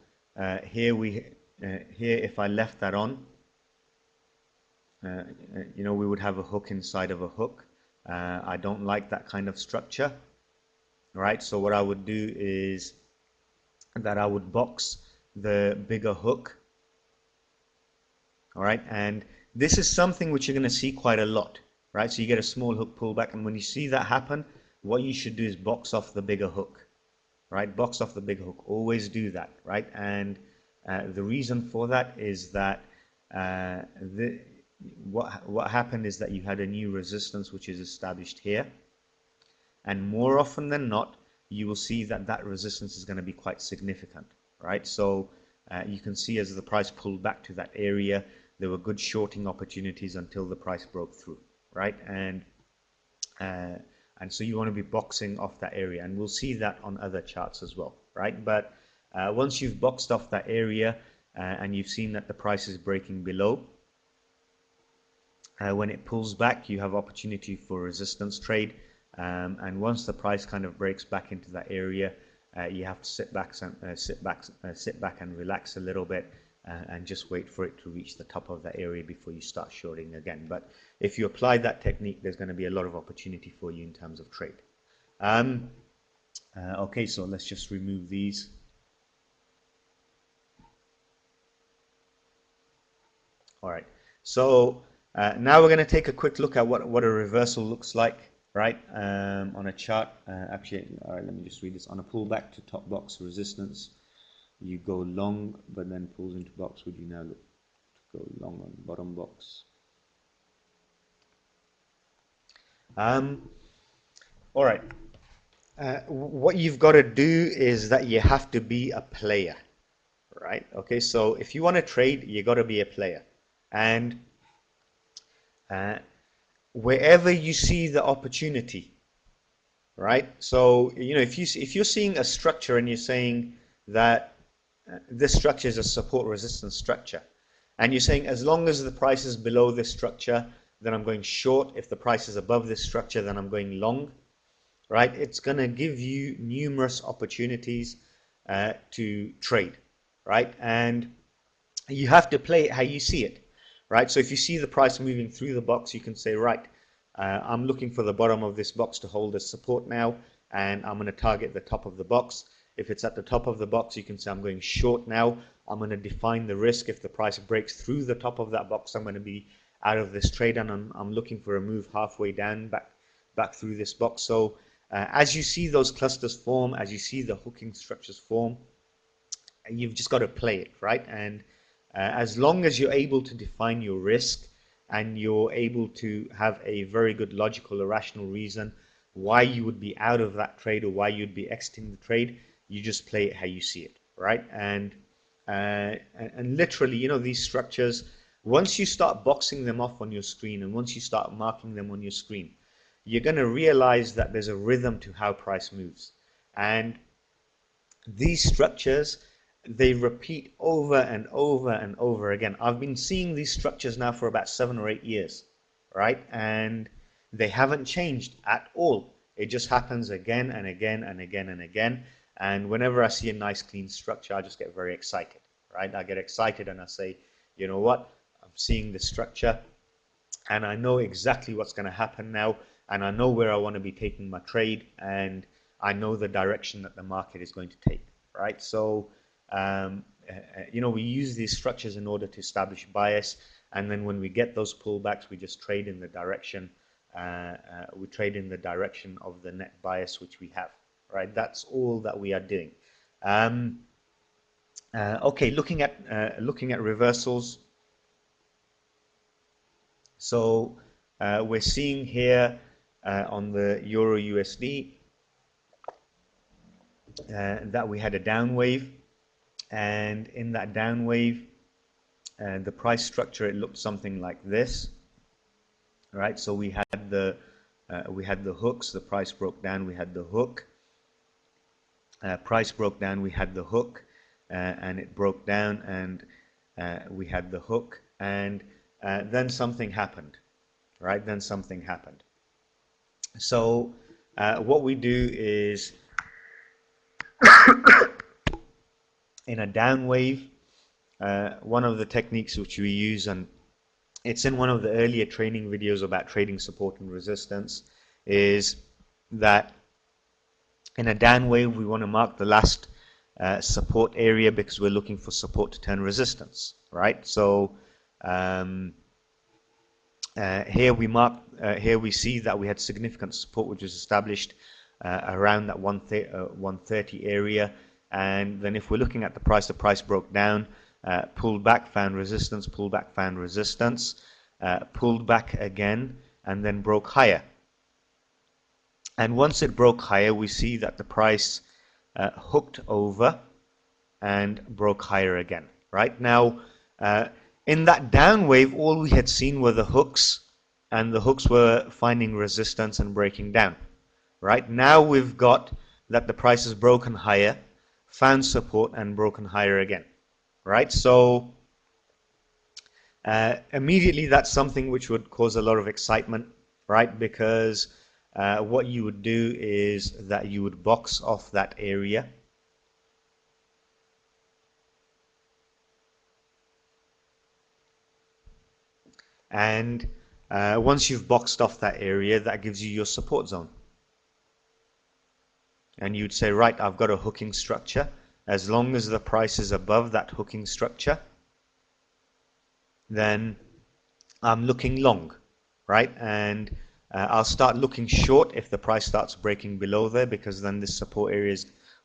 here if I left that on, we would have a hook inside of a hook. I don't like that kind of structure. All right, so what I would do is that I would box the bigger hook. All right, and this is something which you're going to see quite a lot, right? So you get a small hook pullback, and when you see that happen, what you should do is box off the bigger hook, right? Box off the big hook. Always do that, right? And the reason for that is that what happened is that you had a new resistance which is established here, and more often than not, you will see that that resistance is going to be quite significant, right? So you can see as the price pulled back to that area, there were good shorting opportunities until the price broke through, right? And so you want to be boxing off that area, and we'll see that on other charts as well, right? But once you've boxed off that area and you've seen that the price is breaking below, when it pulls back, you have opportunity for resistance trade, and once the price kind of breaks back into that area, you have to sit back and relax a little bit, and just wait for it to reach the top of that area before you start shorting again. But if you apply that technique, there's going to be a lot of opportunity for you in terms of trade. Okay, so let's just remove these. All right, so now we're going to take a quick look at what a reversal looks like, right, on a chart. Actually, all right, let me just read this. On a pullback to top box resistance, you go long, but then pulls into box. Would you now look to go long on bottom box? All right. What you've got to do is that you have to be a player, right? Okay, so if you want to trade, you got to be a player. And uh, wherever you see the opportunity, right? So, you know, if you're seeing a structure and you're saying that this structure is a support resistance structure, and you're saying as long as the price is below this structure, then I'm going short. If the price is above this structure, then I'm going long, right? It's going to give you numerous opportunities to trade, right? And you have to play it how you see it, right? So if you see the price moving through the box, you can say, right, I'm looking for the bottom of this box to hold as support now, and I'm going to target the top of the box. If it's at the top of the box, you can say I'm going short now. I'm going to define the risk. If the price breaks through the top of that box, I'm going to be out of this trade, and I'm looking for a move halfway down back through this box. So as you see those clusters form, as you see the hooking structures form, you've just got to play it, right? And as long as you're able to define your risk and you're able to have a very good logical or rational reason why you would be out of that trade or why you'd be exiting the trade, you just play it how you see it, right? And literally, you know, these structures, once you start boxing them off on your screen and once you start marking them on your screen, you're going to realize that there's a rhythm to how price moves. And these structures, they repeat over and over and over again. I've been seeing these structures now for about 7 or 8 years, right? And they haven't changed at all. It just happens again and again and again and again. And whenever I see a nice clean structure, I just get very excited, right? I get excited and I say, you know what? I'm seeing the structure and I know exactly what's going to happen now, and I know where I want to be taking my trade, and I know the direction that the market is going to take, right? So you know, we use these structures in order to establish bias, and then when we get those pullbacks, we just trade in the direction. We trade in the direction of the net bias which we have, right? That's all that we are doing. Okay, looking at reversals. So we're seeing here on the Euro USD that we had a down wave. And in that down wave, the price structure, it looked something like this, right? So we had the hooks. The price broke down. We had the hook. Price broke down. We had the hook, and it broke down, and we had the hook, and then something happened, right? Then something happened. So what we do is, in a down wave, one of the techniques which we use, and it's in one of the earlier training videos about trading support and resistance, is that in a down wave we want to mark the last support area because we're looking for support to turn resistance, right? So here we see that we had significant support which was established around that 130 area. And then if we're looking at the price broke down, pulled back, found resistance, pulled back, found resistance, pulled back again, and then broke higher. And once it broke higher, we see that the price hooked over and broke higher again, right? Now, in that down wave, all we had seen were the hooks, and the hooks were finding resistance and breaking down, right? Now we've got that the price has broken higher, found support, and broken higher again, right? So immediately that's something which would cause a lot of excitement, right? Because what you would do is that you would box off that area, and once you've boxed off that area, that gives you your support zone. And you'd say, right, I've got a hooking structure. As long as the price is above that hooking structure, then I'm looking long, right? And I'll start looking short if the price starts breaking below there, because then this support area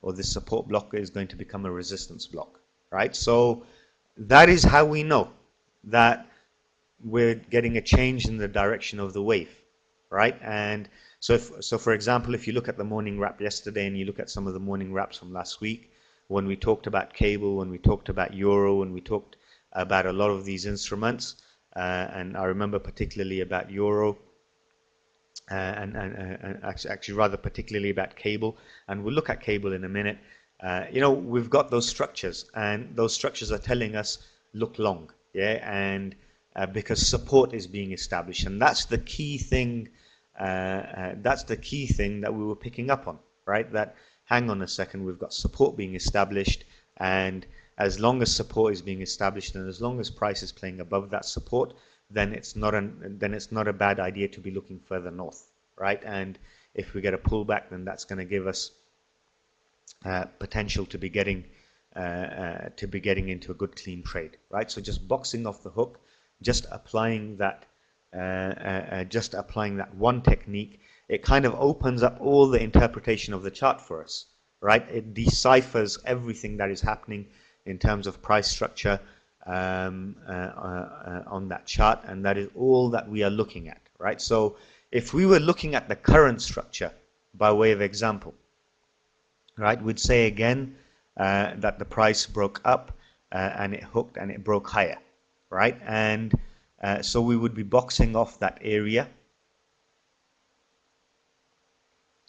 or this support block is going to become a resistance block, right? So that is how we know that we're getting a change in the direction of the wave, right? And So for example, if you look at the morning wrap yesterday and you look at some of the morning wraps from last week, when we talked about cable, when we talked about euro, when we talked about a lot of these instruments, and I remember particularly about euro, and actually rather particularly about cable, and we'll look at cable in a minute. We've got those structures, and those structures are telling us look long, yeah, and because support is being established, and that's the key thing. That's the key thing that we were picking up on, right? That hang on a second, we've got support being established, and as long as support is being established, and as long as price is playing above that support, then it's not a bad idea to be looking further north, right? And if we get a pullback, then that's going to give us potential to be getting into a good clean trade, right? So just boxing off the hook, just applying that one technique, it kind of opens up all the interpretation of the chart for us, right? It deciphers everything that is happening in terms of price structure on that chart, and that is all that we are looking at, right? So if we were looking at the current structure by way of example, right, we'd say again that the price broke up and it hooked and it broke higher, right? And so we would be boxing off that area,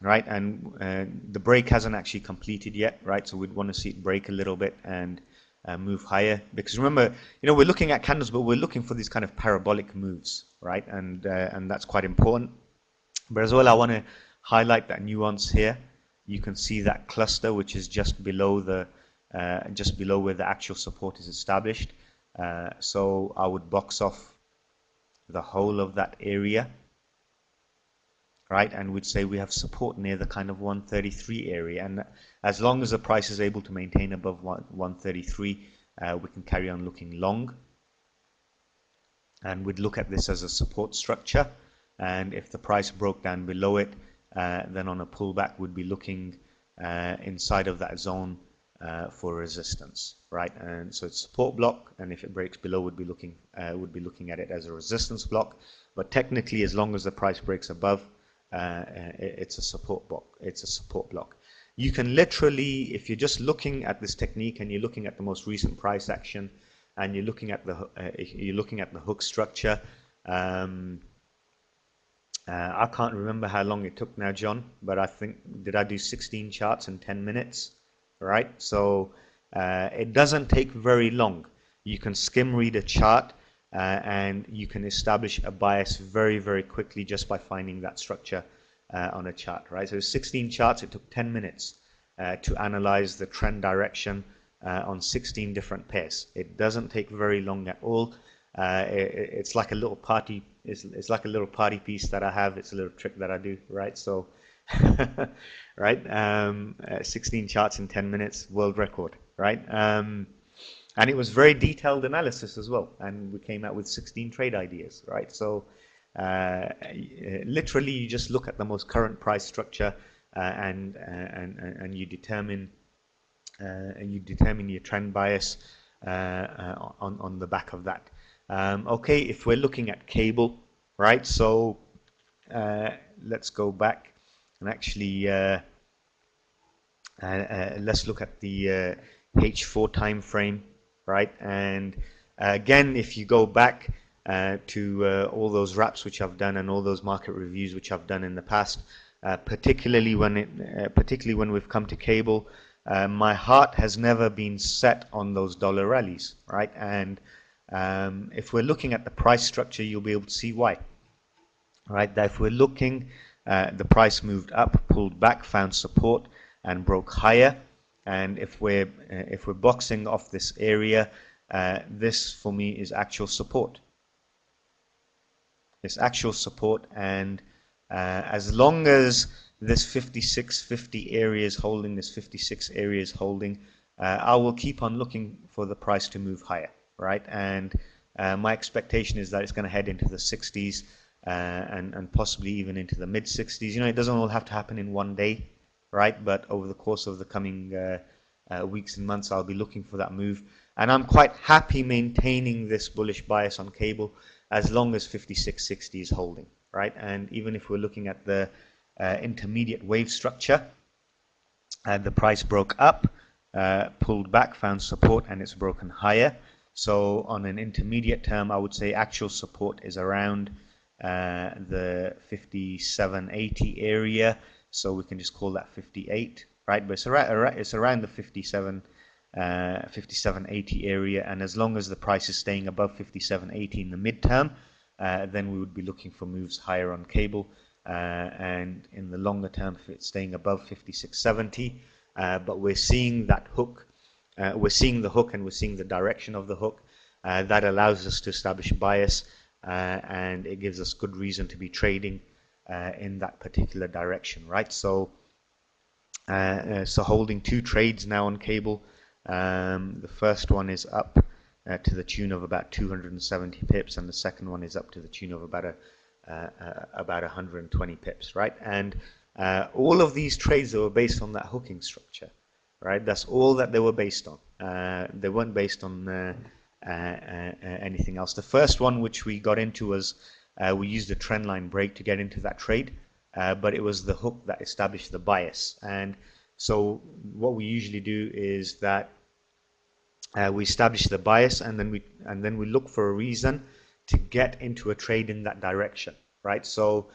right? And the break hasn't actually completed yet, right? So we'd want to see it break a little bit and move higher, because remember, we're looking at candles, but we're looking for these kind of parabolic moves, right? And that's quite important. But as well, I want to highlight that nuance here. You can see that cluster, which is just below where the actual support is established. So I would box off the whole of that area, right? And we'd say we have support near the kind of 133 area, and as long as the price is able to maintain above 133, we can carry on looking long, and we'd look at this as a support structure. And if the price broke down below it, then on a pullback we'd be looking inside of that zone for resistance, right? And so it's support block, and if it breaks below, would be looking at it as a resistance block. But technically, as long as the price breaks above, it's a support block. It's a support block. You can literally, if you're just looking at this technique and you're looking at the most recent price action, and you're looking at the hook structure. I can't remember how long it took now, John, but I think, did I do 16 charts in 10 minutes? Right? So it doesn't take very long. You can skim read a chart and you can establish a bias very, very quickly just by finding that structure on a chart, right? So 16 charts, it took 10 minutes to analyze the trend direction on 16 different pairs. It doesn't take very long at all. It's like a little party. It's like a little party piece that I have. It's a little trick that I do, right? So, right, 16 charts in 10 minutes, world record, right? And it was very detailed analysis as well, and we came out with 16 trade ideas, right? So, literally, you just look at the most current price structure, and you determine your trend bias on the back of that. Okay, if we're looking at cable, right? So let's go back and actually let's look at the H4 time frame, right? And again, if you go back to all those wraps which I've done and all those market reviews which I've done in the past, particularly when we've come to cable, my heart has never been set on those dollar rallies, right? And if we're looking at the price structure, you'll be able to see why, right? That if we're looking, the price moved up, pulled back, found support, and broke higher. And if we're boxing off this area, this for me is actual support. It's actual support, and as long as this 56.50 area is holding, this 56 area is holding, I will keep on looking for the price to move higher, right? And my expectation is that it's going to head into the 60s and possibly even into the mid 60s. It doesn't all have to happen in one day, right? But over the course of the coming weeks and months, I'll be looking for that move. And I'm quite happy maintaining this bullish bias on cable as long as 56.60 is holding, right? And even if we're looking at the intermediate wave structure. The price broke up, pulled back, found support, and it's broken higher. So on an intermediate term, I would say actual support is around the 57.80 area. So we can just call that 58, right? But it's around the 57.80 area, and as long as the price is staying above 57.80 in the midterm, then we would be looking for moves higher on cable, and in the longer term, if it's staying above 56.70, but we're seeing that hook, we're seeing the hook, and we're seeing the direction of the hook. That allows us to establish bias, and it gives us good reason to be trading in that particular direction, right? So holding two trades now on cable. The first one is up to the tune of about 270 pips, and the second one is up to the tune of about 120 pips, right? And all of these trades that were based on that hooking structure, right? That's all that they were based on. They weren't based on anything else. The first one which we got into was we used a trend line break to get into that trade, but it was the hook that established the bias. And so what we usually do is that we establish the bias, and then we look for a reason to get into a trade in that direction, right? So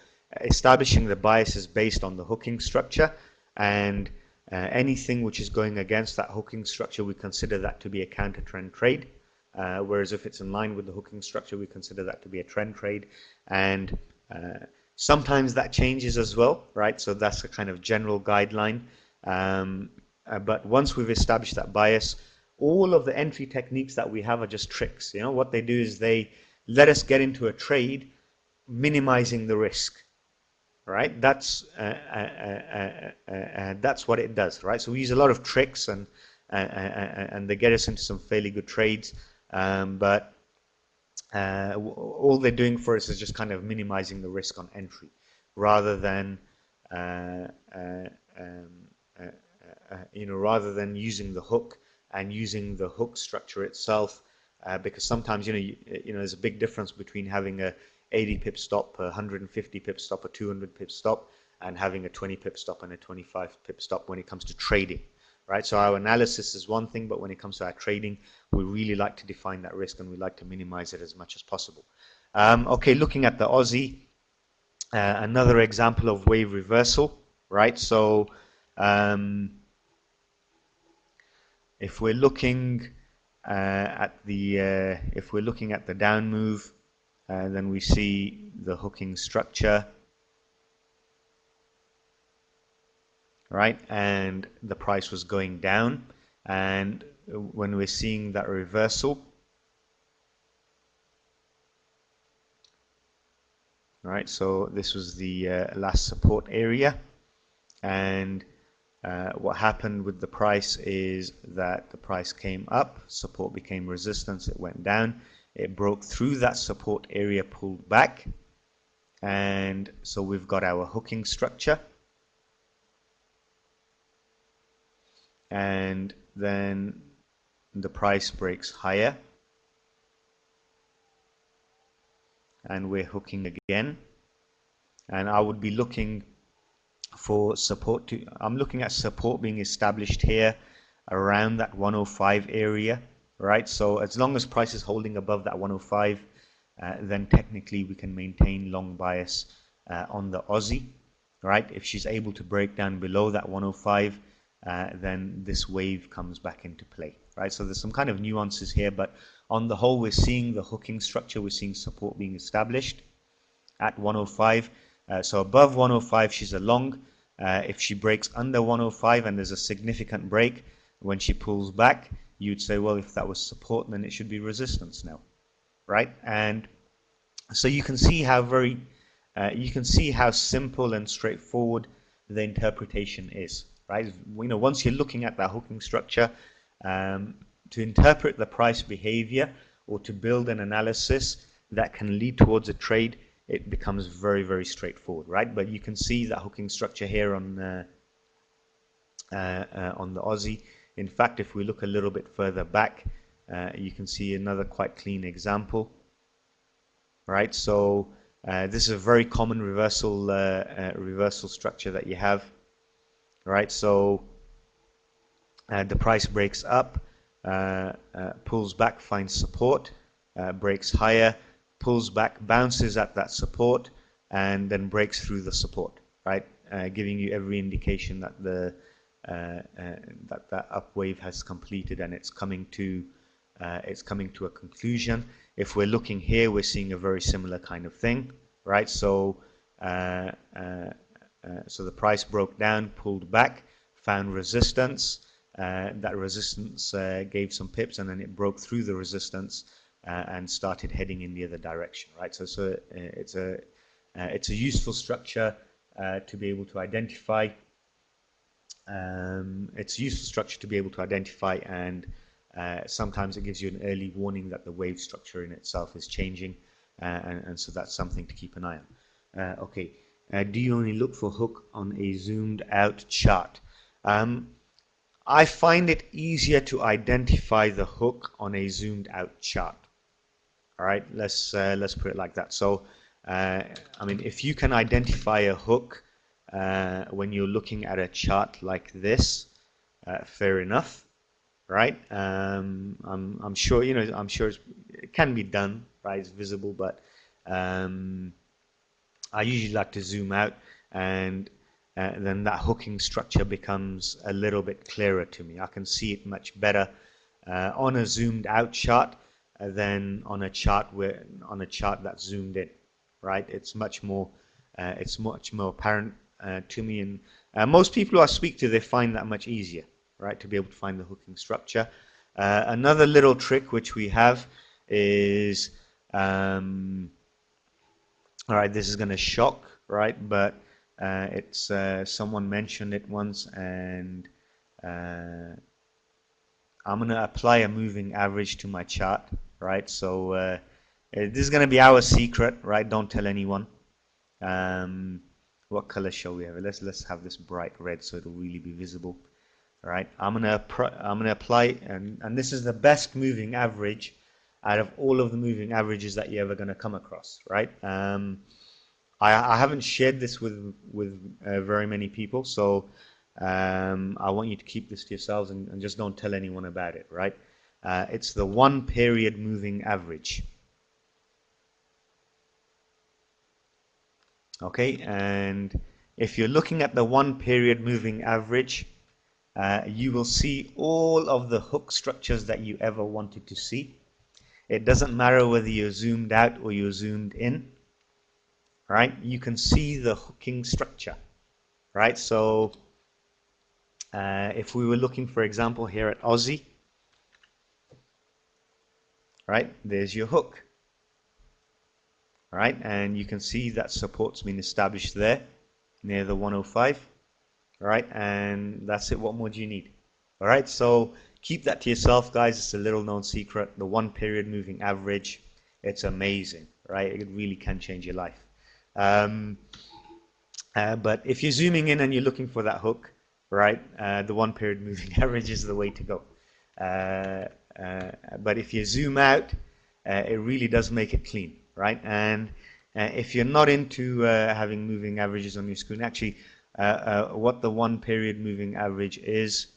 establishing the bias is based on the hooking structure, and anything which is going against that hooking structure, we consider that to be a counter trend trade. Whereas if it's in line with the hooking structure, we consider that to be a trend trade. And sometimes that changes as well, right? So that's a kind of general guideline. But once we've established that bias, all of the entry techniques that we have are just tricks. You know, what they do is they let us get into a trade, minimizing the risk, right? That's what it does, right? So we use a lot of tricks, and they get us into some fairly good trades. But all they're doing for us is just kind of minimizing the risk on entry, rather than rather than using the hook and using the hook structure itself, because sometimes there's a big difference between having a 80 pip stop, a 150 pip stop, a 200 pip stop, and having a 20 pip stop and a 25 pip stop when it comes to trading, right? So our analysis is one thing, but when it comes to our trading, we really like to define that risk, and we like to minimize it as much as possible. Okay, looking at the Aussie, another example of wave reversal, right? So if we're looking at the down move, then we see the hooking structure, right? And the price was going down, and when we're seeing that reversal, right? So this was the last support area, and what happened with the price is that the price came up, support became resistance, it went down, it broke through that support area, pulled back, and so we've got our hooking structure, and then the price breaks higher, and we're hooking again, and I would be looking for support I'm looking at support being established here around that 105 area, right? So as long as price is holding above that 105, then technically we can maintain long bias on the Aussie, right? If she's able to break down below that 105, then this wave comes back into play, right? So there's some kind of nuances here, but on the whole, we're seeing the hooking structure, we're seeing support being established at 105. So above 105, she's a long. If she breaks under 105 and there's a significant break, when she pulls back, you'd say, well, if that was support, then it should be resistance now, right? And so you can see how simple and straightforward the interpretation is, right? Once you're looking at that hooking structure, to interpret the price behavior or to build an analysis that can lead towards a trade, it becomes very, very straightforward, right? But you can see that hooking structure here on the Aussie. In fact, if we look a little bit further back, you can see another quite clean example, right? So This is a very common reversal structure that you have, right? So the price breaks up, pulls back, finds support, breaks higher, pulls back, bounces at that support, and then breaks through the support, right? Giving you every indication that that up wave has completed and it's coming to a conclusion. If we're looking here, we're seeing a very similar kind of thing, right? So so the price broke down, pulled back, found resistance. That resistance gave some pips, and then it broke through the resistance and started heading in the other direction, right? So it's a useful structure to be able to identify. It's a useful structure to be able to identify, and sometimes it gives you an early warning that the wave structure in itself is changing, and so that's something to keep an eye on. Okay, do you only look for hook on a zoomed out chart? I find it easier to identify the hook on a zoomed out chart. All right, let's put it like that. So, I mean, if you can identify a hook when you're looking at a chart like this, fair enough, right? I'm sure, you know, I'm sure it can be done, right? It's visible, but I usually like to zoom out, and then that hooking structure becomes a little bit clearer to me. I can see it much better on a zoomed out chart than on a chart that's zoomed in, right? It's much more apparent to me, and most people I speak to, they find that much easier, right, to be able to find the hooking structure. Another little trick which we have is, all right, this is going to shock, right, but it's someone mentioned it once, and I'm going to apply a moving average to my chart, right? So this is going to be our secret, right? Don't tell anyone. What color shall we have? Let's have this bright red so it'll really be visible. All right, I'm gonna apply, and this is the best moving average out of all of the moving averages that you're ever going to come across, right? I haven't shared this with very many people, so I want you to keep this to yourselves and just don't tell anyone about it, right? It's the 1 period moving average. Okay, and if you're looking at the 1 period moving average, you will see all of the hook structures that you ever wanted to see. It doesn't matter whether you're zoomed out or you're zoomed in, right? You can see the hooking structure, right? So if we were looking, for example, here at Aussie, right, there's your hook, right? And you can see that support's been established there near the 105, right? And that's it. What more do you need? All right, so keep that to yourself, guys. It's a little known secret. The 1 period moving average, it's amazing, right? It really can change your life. But if you're zooming in and you're looking for that hook, right, the 1 period moving average is the way to go. But if you zoom out, it really does make it clean, right? And if you're not into having moving averages on your screen, actually, what the 1 period moving average is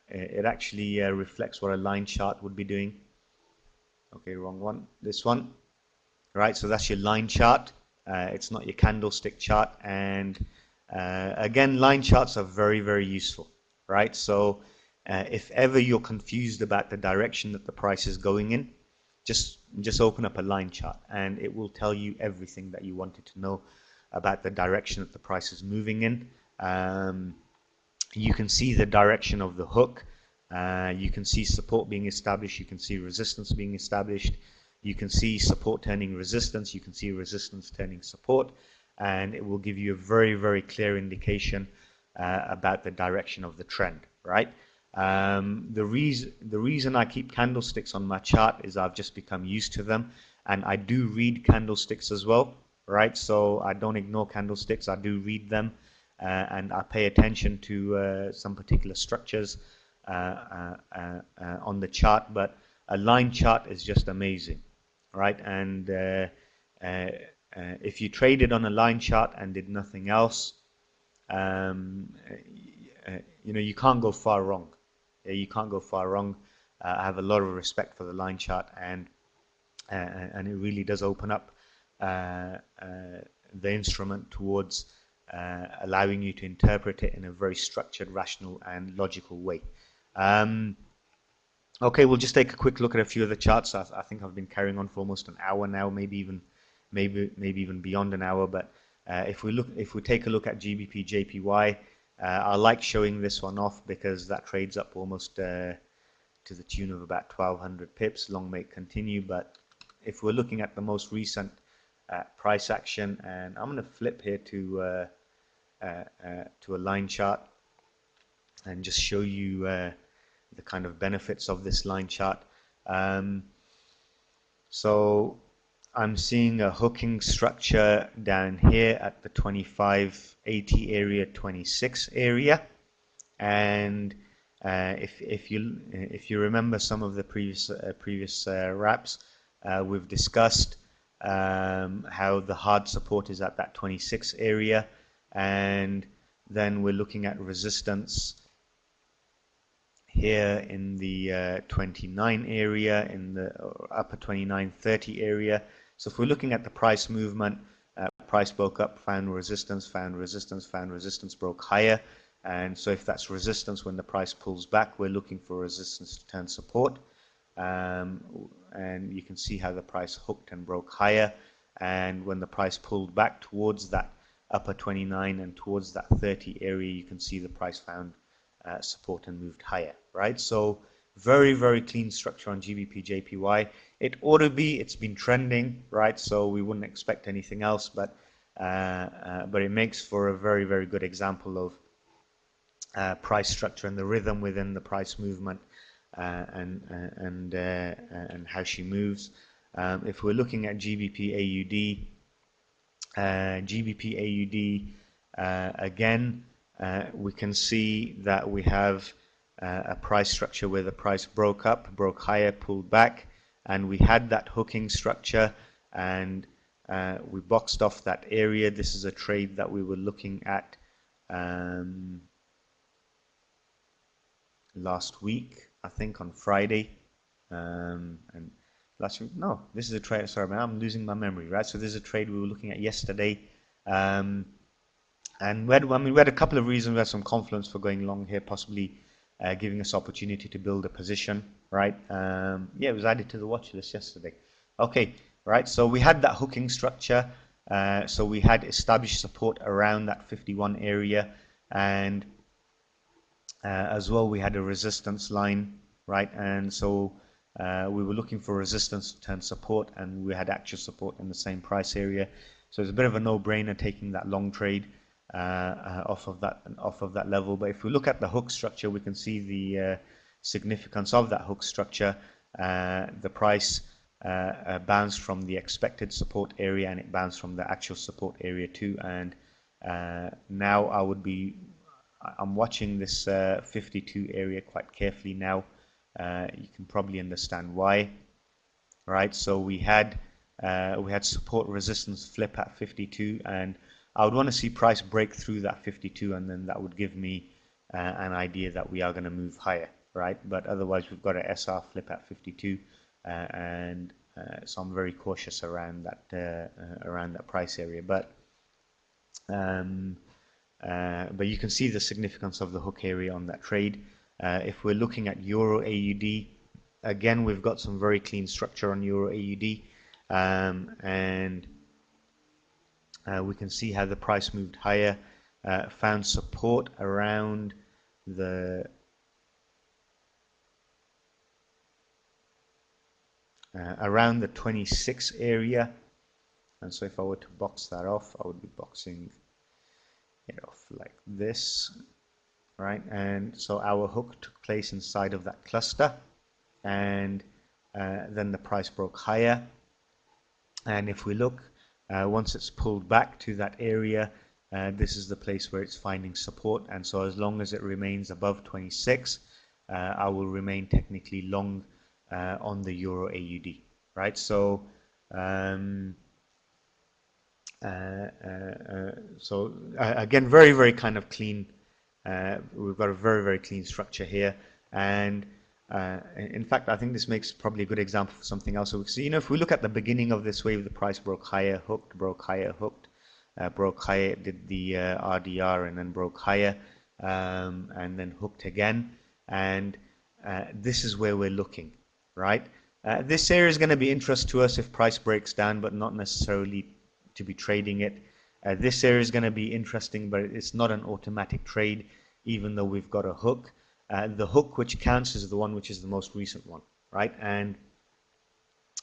it actually reflects what a line chart would be doing. Okay, wrong one. This one. Right, so that's your line chart. It's not your candlestick chart. And again, line charts are very, very useful, right? So if ever you're confused about the direction that the price is going in, just open up a line chart, and it will tell you everything that you wanted to know about the direction that the price is moving in. You can see the direction of the hook. You can see support being established. You can see resistance being established. You can see support turning resistance. You can see resistance turning support, and it will give you a very, very clear indication about the direction of the trend, right? The reason I keep candlesticks on my chart is I've just become used to them, and I do read candlesticks as well, right? So I don't ignore candlesticks. I do read them, and I pay attention to some particular structures on the chart. But a line chart is just amazing, right? And if you traded on a line chart and did nothing else, you can't go far wrong. You can't go far wrong. I have a lot of respect for the line chart, and it really does open up the instrument towards allowing you to interpret it in a very structured, rational, and logical way. Okay, we'll just take a quick look at a few of the charts. I think I've been carrying on for almost an hour now, maybe even beyond an hour. But if we take a look at GBP JPY, I like showing this one off because that trades up almost to the tune of about 1200 pips. Long may it continue. But if we're looking at the most recent price action, and I'm going to flip here to a line chart and just show you the kind of benefits of this line chart. So I'm seeing a hooking structure down here at the 2580 area, 26 area, and if you remember some of the previous wraps, we've discussed how the hard support is at that 26 area, and then we're looking at resistance here in the 29 area, in the upper 2930 area. So if we're looking at the price movement, price broke up, found resistance, broke higher. And so if that's resistance, when the price pulls back, we're looking for resistance to turn support. And you can see how the price hooked and broke higher. And when the price pulled back towards that upper 29 and towards that 30 area, you can see the price found support and moved higher, right? So very, very clean structure on GBP JPY. It ought to be. It's been trending, right? So we wouldn't expect anything else, but it makes for a very, very good example of price structure and the rhythm within the price movement and how she moves. If we're looking at GBP AUD, again, we can see that we have a price structure where the price broke up, broke higher, pulled back, and we had that hooking structure, and we boxed off that area. This is a trade that we were looking at last week, I think on Friday, and last week, no, this is a trade, sorry man, I'm losing my memory, right? So this is a trade we were looking at yesterday, and we had a couple of reasons. We had some confidence for going long here, possibly giving us opportunity to build a position, right? Yeah, it was added to the watch list yesterday. Okay, right, so we had that hooking structure, so we had established support around that 51 area, and as well we had a resistance line, right? And so we were looking for resistance to turn support, and we had actual support in the same price area. So it's a bit of a no-brainer taking that long trade off of that level. But if we look at the hook structure, we can see the significance of that hook structure. The price bounced from the expected support area, and it bounced from the actual support area too. And now I'm watching this 52 area quite carefully now. You can probably understand why, right? So we had support resistance flip at 52, and I would want to see price break through that 52, and then that would give me an idea that we are going to move higher, right? But otherwise, we've got a SR flip at 52, and so I'm very cautious around that price area. But you can see the significance of the hook area on that trade. If we're looking at Euro AUD, again, we've got some very clean structure on Euro AUD, and we can see how the price moved higher, found support around the 26 area. And so if I were to box that off, I would be boxing it off like this, right? And so our hook took place inside of that cluster, and then the price broke higher. And if we look, once it's pulled back to that area, this is the place where it's finding support. And so as long as it remains above 26, I will remain technically long on the Euro AUD, right? So Um, so again, very kind of clean. We've got a very clean structure here, and in fact, I think this makes probably a good example for something else. So, if we look at the beginning of this wave, the price broke higher, hooked, broke higher, hooked, broke higher, did the RDR, and then broke higher, and then hooked again, and this is where we're looking, right? This area is going to be interest to us if price breaks down, but not necessarily to be trading it. This area is going to be interesting, but it's not an automatic trade, even though we've got a hook. The hook which counts is the one which is the most recent one, right? And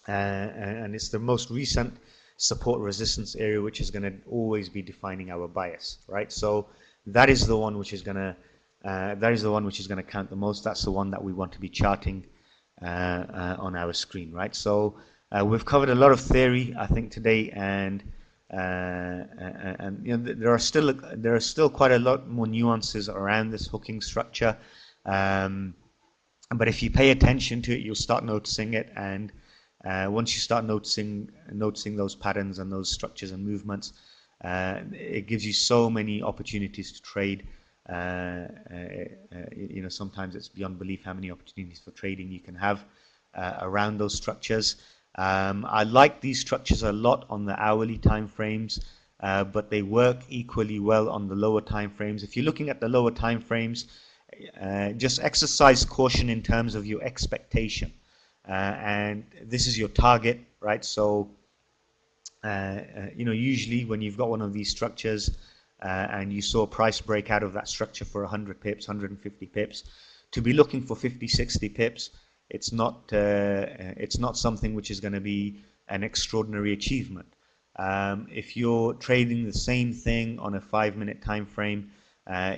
it's the most recent support resistance area, which is going to always be defining our bias, right? So that is the one which is going to count the most. That's the one that we want to be charting on our screen, right? So we've covered a lot of theory, I think, today, and there are still quite a lot more nuances around this hooking structure. But if you pay attention to it, you'll start noticing it, and once you start noticing those patterns and those structures and movements, it gives you so many opportunities to trade. Sometimes it's beyond belief how many opportunities for trading you can have around those structures. I like these structures a lot on the hourly time frames, but they work equally well on the lower time frames. If you're looking at the lower time frames, just exercise caution in terms of your expectation, and this is your target, right? So usually when you've got one of these structures and you saw a price break out of that structure for 100 pips, 150 pips, to be looking for 50, 60 pips, it's not something which is going to be an extraordinary achievement. If you're trading the same thing on a 5-minute time frame,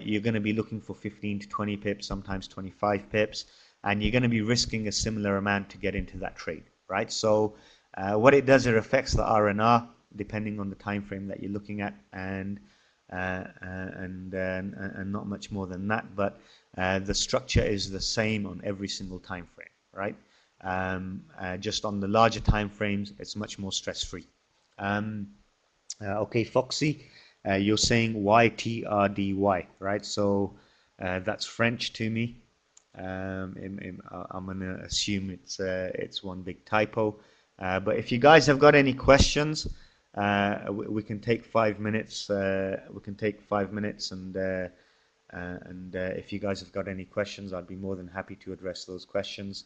you're going to be looking for 15 to 20 pips, sometimes 25 pips, and you're going to be risking a similar amount to get into that trade, right? So what it does, it affects the R&R depending on the time frame that you're looking at, and not much more than that. But the structure is the same on every single time frame, right? Just on the larger time frames, it's much more stress-free. Okay, Foxy, you're saying YTRDY, right? So that's French to me. I'm gonna assume it's one big typo. But if you guys have got any questions, we can take 5 minutes. We can take 5 minutes, and if you guys have got any questions, I'd be more than happy to address those questions.